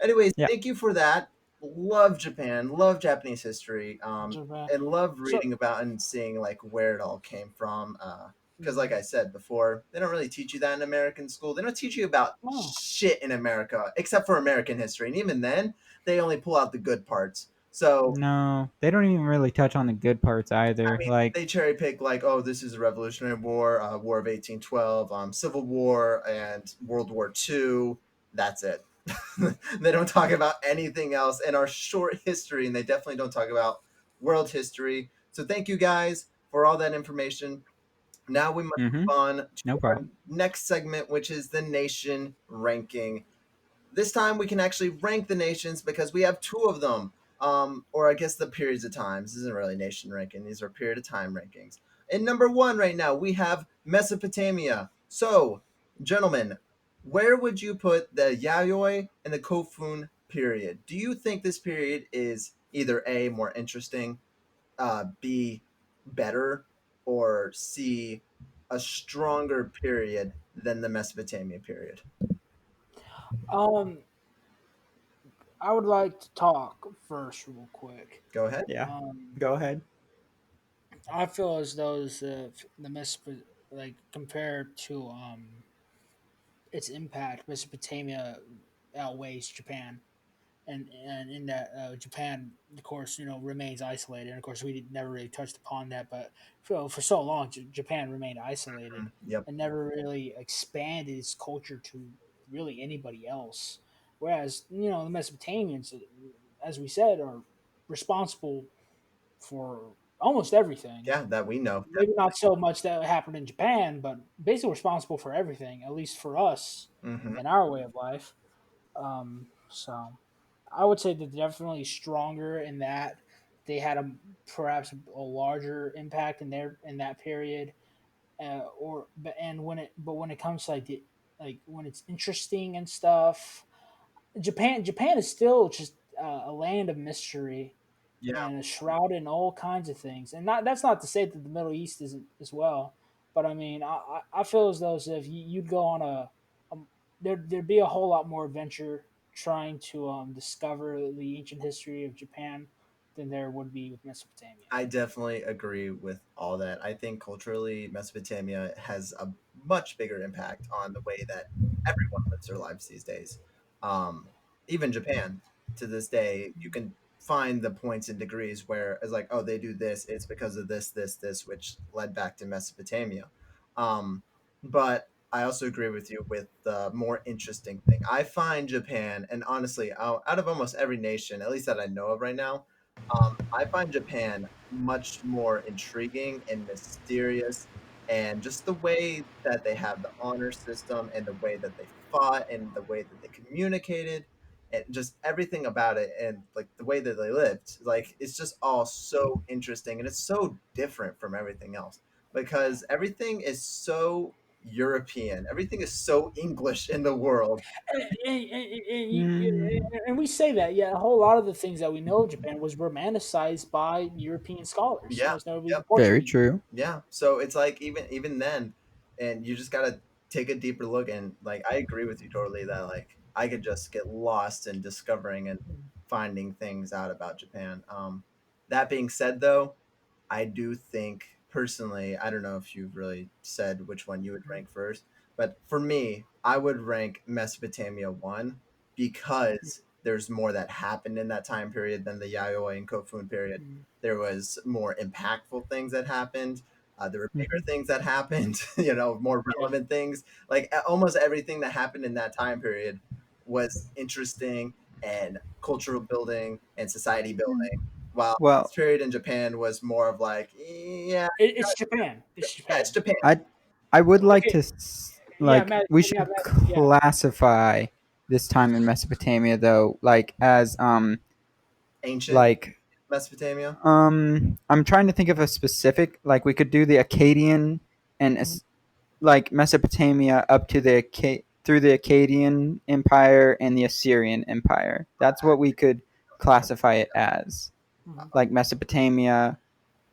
Anyways, Yeah. thank you for that. Love Japan, love Japanese history, Japan. and love So, reading about and seeing like where it all came from. Because, like mm, I said before, they don't really teach you that in American school. They don't teach you about oh, shit in America, except for American history, and even then, they only pull out the good parts. So No, they don't even really touch on the good parts I either. mean, Like, they cherry pick like, oh, this is a Revolutionary War, War of 1812, Civil War, and World War II. That's it. They don't talk about anything else in our short history, and they definitely don't talk about world history. So thank you guys for all that information. Now we must mm-hmm, move on to no our problem. next segment, which is the nation ranking. This time we can actually rank the nations because we have two of them. Or I guess the periods of times. This isn't really nation ranking. These are period of time rankings. In number one right now, we have Mesopotamia. So, gentlemen, where would you put the Yayoi and the Kofun period? Do you think this period is either A, more interesting, B, better, or C, a stronger period than the Mesopotamia period? um, I would like to talk first, real quick. Go ahead. Yeah, Um, go ahead. I feel as though the like compared to its impact, Mesopotamia outweighs Japan. And in that Japan, of course, remains isolated. And of course, we never really touched upon that, but for so long, Japan remained isolated Yep. and never really expanded its culture to really anybody else. Whereas the Mesopotamians, as we said, are responsible for almost everything. Yeah, that we know. Maybe not so much that happened in Japan, but basically responsible for everything, at least for us Hmm. in our way of life. So I would say that they're definitely stronger in that they had a perhaps a larger impact in that period, or but when it comes to like like when it's interesting and stuff. Japan is still just a land of mystery Yeah, and is shrouded in all kinds of things. And that's not to say that the Middle East isn't as well, but I mean, I feel as though as if you'd go on a there'd be a whole lot more adventure trying to discover the ancient history of Japan than there would be with Mesopotamia. I definitely agree with all that. I think culturally, Mesopotamia has a much bigger impact on the way that everyone lives their lives these days. Um, Even Japan, to this day, you can find the points and degrees where it's like, oh, they do this, it's because of this, which led back to Mesopotamia. But I also agree with you with the more interesting thing. I find Japan, and honestly, out of almost every nation, at least that I know of right now, I find Japan much more intriguing and mysterious, and just the way that they have the honor system and the way that they fought and the way that they communicated and just everything about it and like the way that they lived, like it's just all so interesting and it's so different from everything else because everything is so European, everything is so English in the world. And, Mm, and we say that, yeah, a whole lot of the things that we know of Japan was romanticized by European scholars, Yeah, most notably yep. the very Portuguese. true. Yeah, so it's like even then, and you just gotta take a deeper look. And like I agree with you totally that like I could just get lost in discovering and finding things out about Japan. That being said, though, I do think personally, I don't know if you've really said which one you would rank first, but for me, I would rank Mesopotamia one because there's more that happened in that time period than the Yayoi and Kofun period. There was more impactful things that happened. There were bigger Mhm. things that happened, more Yeah. relevant things. Like almost everything that happened in that time period was interesting and cultural building and society building. While Well, this period in Japan was more of like, yeah, It's Japan. It's yeah, it's Japan. Japan, I would like Okay. to Yeah, like Matt. we Yeah, should Matt. Yeah. classify this time in Mesopotamia though, like as ancient like Mesopotamia. I'm trying to think of a specific, like we could do the Akkadian and Mhm. like Mesopotamia up to the through the Akkadian Empire and the Assyrian Empire. That's what we could classify it as, Mhm. like Mesopotamia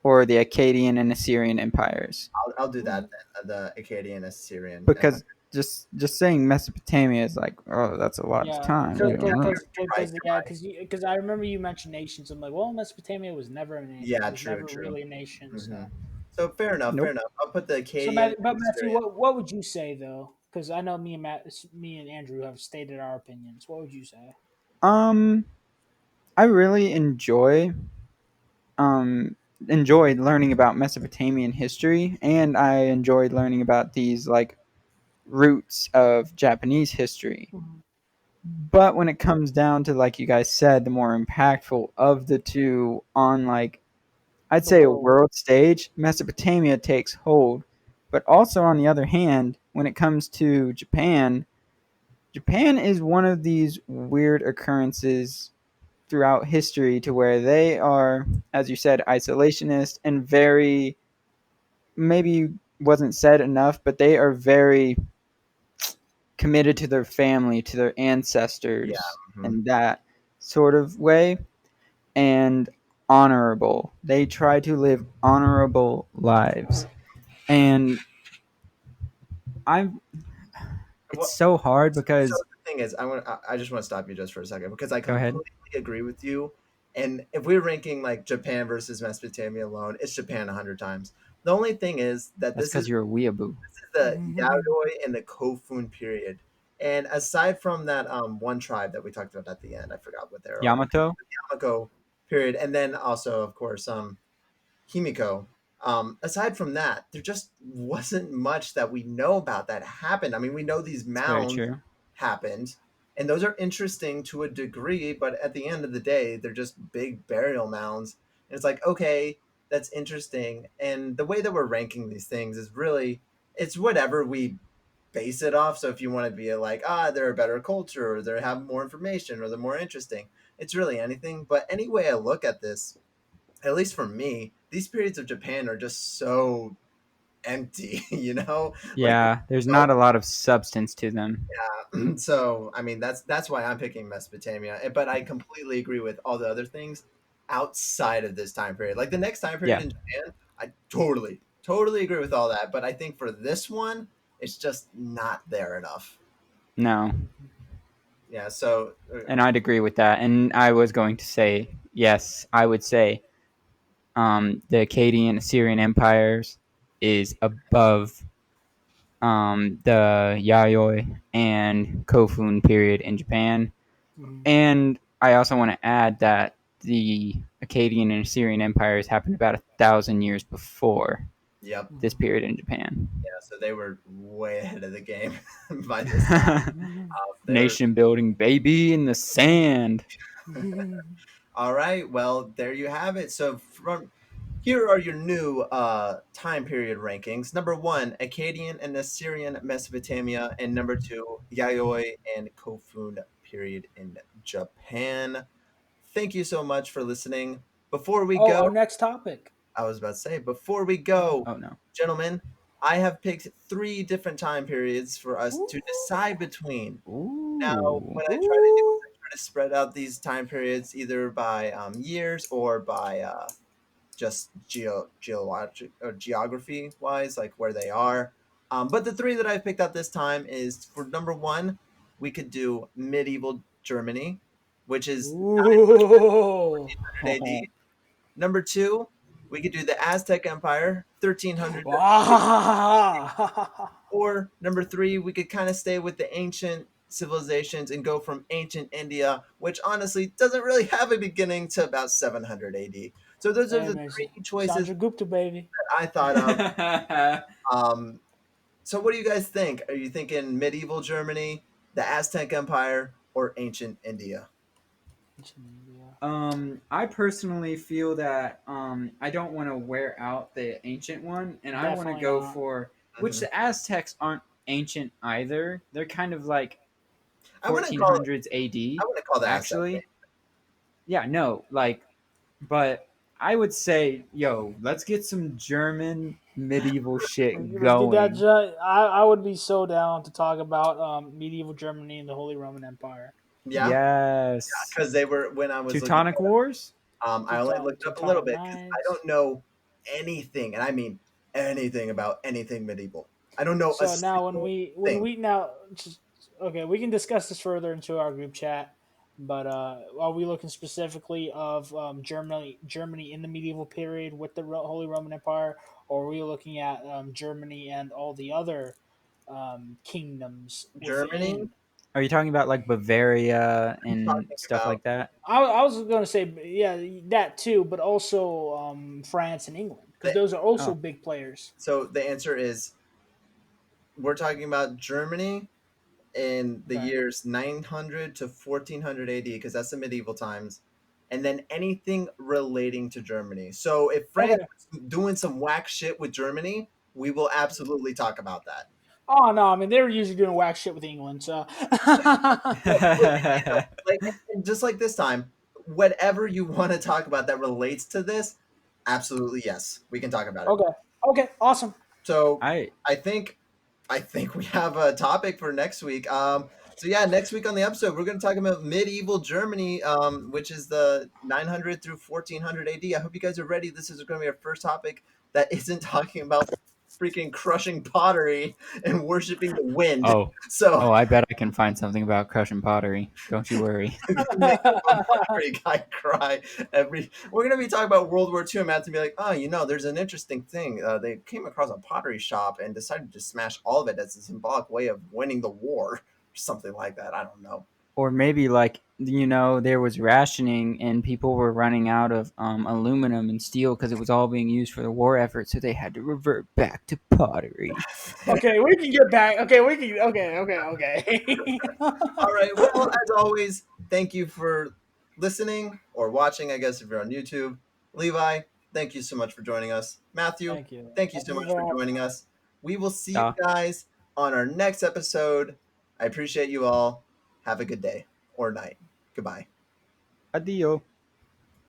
or the Akkadian and Assyrian empires. I'll do that Mhm. then. The Akkadian Assyrian Empire. Because just saying Mesopotamia is like, oh, that's a lot of Yeah, time. We don't know. Right, yeah, because I remember you mentioned nations. I'm like, well, Mesopotamia yeah, was true, never true. really a nation. Hmm. So, So fair enough, fair Nope. enough. I'll put the so Akkadian and But Matthew, Assyrian. what would you say though? Because I know me and Andrew have stated our opinions. What would you say? Um, I really um enjoyed learning about Mesopotamian history, and I enjoyed learning about these like roots of Japanese history. Mhm. But when it comes down to, like you guys said, the more impactful of the two on, like, I'd The say a world. world stage, Mesopotamia takes hold. But also on the other hand, when it comes to Japan, Japan is one of these weird occurrences throughout history to where they are, as you said, isolationist and very, maybe wasn't said enough, but they are very committed to their family, to their Yeah. ancestors, Mhm. in that sort of way, and honorable. They try to live honorable lives. And I'm it's Well, so hard so because the thing is, I just want to stop you just for a second because I go ahead. completely agree with you. And if we're ranking like Japan versus Mesopotamia alone, it's Japan 100 times. The only thing is that That's because you're a weeaboo. this is the Yayoi and the Kofun period. And aside from that one tribe that we talked about at the end, I forgot what they're all Yamato? Yamako period, and then also of course Himiko. Aside from that, there just wasn't much that we know about that happened. I mean, we know these It's very mounds true. happened, and those are interesting to a degree, but at the end of the day, they're just big burial mounds. And it's like, okay, that's interesting. And the way that we're ranking these things is really, it's whatever we base it off. So if you want to be like, they're a better culture, or they have more information, or they're more interesting, it's really anything. But any way I look at this, at least for me, these periods of Japan are just so empty, you know? Like, Yeah, there's so not a lot of substance to them. yeah. So I mean, that's why I'm picking Mesopotamia. But I completely agree with all the other things outside of this time period. Like the next time period Yeah, in Japan, I totally agree with all that. But I think for this one, it's just not there enough. no, Yeah. So and I'd agree with that. And I was going to say, yes, I would say the Akkadian Assyrian empires is above the Yayoi and Kofun period in Japan. Mhm. And I also want to add that the Akkadian and Assyrian empires happened about 1,000 years before yep. this period in Japan. Yeah. So they were way ahead of the game by this time. They were Nation building, baby, in the sand. all right. Well, there you have it. So from here are your new time period rankings. Number one, Akkadian and Assyrian Mesopotamia, and number two, Yayoi and Kofun period in Japan. Thank you so much for listening. Before we Oh, go, our next topic. I was about to say, before we go, Oh no. gentlemen, I have picked three different time periods for us Ooh. to decide between. Now, Ooh. when I try to do is Ooh. I try to spread out these time periods either by years or by just geologic or geography wise, like where they are. But the three that I picked out this time is for number one, we could do medieval Germany, which is Ooh. 1400 AD. Number two, we could do the Aztec Empire, 1300 to Wow. or number three, we could kind of stay with the ancient civilizations and go from ancient India, which honestly doesn't really have a beginning, to about 700 AD. So those are Hey, the man, three choices Sandra Gupta, baby. that I thought of. Um, so what do you guys think? Are you thinking medieval Germany, the Aztec Empire, or ancient India? Yeah, I personally feel that I don't want to wear out the ancient one, and I want to definitely go not. for which Mhm. the Aztecs aren't ancient either. They're kind of like I wouldn't call 1400s I AD, wouldn't call the Aztecs. actually. Yeah, no, like, but I would say, yo, let's get some German medieval shit Let's get that. going. I would be so down to talk about medieval Germany and the Holy Roman Empire. Yeah, Yes. because they were when I was looking. Teutonic Wars? I only looked up a little Teutonic bit because I Knights. don't know anything, and I mean anything about anything medieval. I don't know a So now single thing. okay, we can discuss this further into our group chat. But are we looking specifically of Germany in the medieval period with the Holy Roman Empire, or are we looking at Germany and all the other kingdoms Germany, within? Are you talking about like Bavaria I'm and talking stuff about like that? I was going to say, yeah, that too, but also France and England, because the those are also Oh, big players. so the answer is we're talking about Germany in the Okay. years 900 to 1400 AD because that's the medieval times, and then anything relating to Germany. So if France Okay. was doing some whack shit with Germany, we will absolutely talk about that. Oh no, I mean they were usually doing whack shit with England, so No, but no, like and just like this time, whatever you want to talk about that relates to this, absolutely yes, we can talk about it. okay, okay, awesome. So I I think I think we have a topic for next week. So yeah, next week on the episode, we're going to talk about medieval Germany, which is the 900 through 1400 AD. I hope you guys are ready. This is going to be our first topic that isn't talking about freaking crushing pottery and worshiping the wind. oh So oh I bet I can find something about crushing pottery. Don't you worry. make a pottery guy cry every. We're gonna be talking about World War II, and Matt's gonna be like, "Oh, you know, there's an interesting thing. They came across a pottery shop and decided to smash all of it as a symbolic way of winning the war, or something like that. I don't know." Or maybe like there was rationing and people were running out of aluminum and steel because it was all being used for the war effort, so they had to revert back to pottery. Okay, we can get back. Okay, we can. Okay, okay, okay. All right. Well, as always, thank you for listening or watching. I guess if you're on YouTube, Levi, thank you so much for joining us. Matthew, Thank you. thank you Thank so you much for very much. joining us. We will see you Yeah. guys on our next episode. I appreciate you all. Have a good day or night. Goodbye. Adio.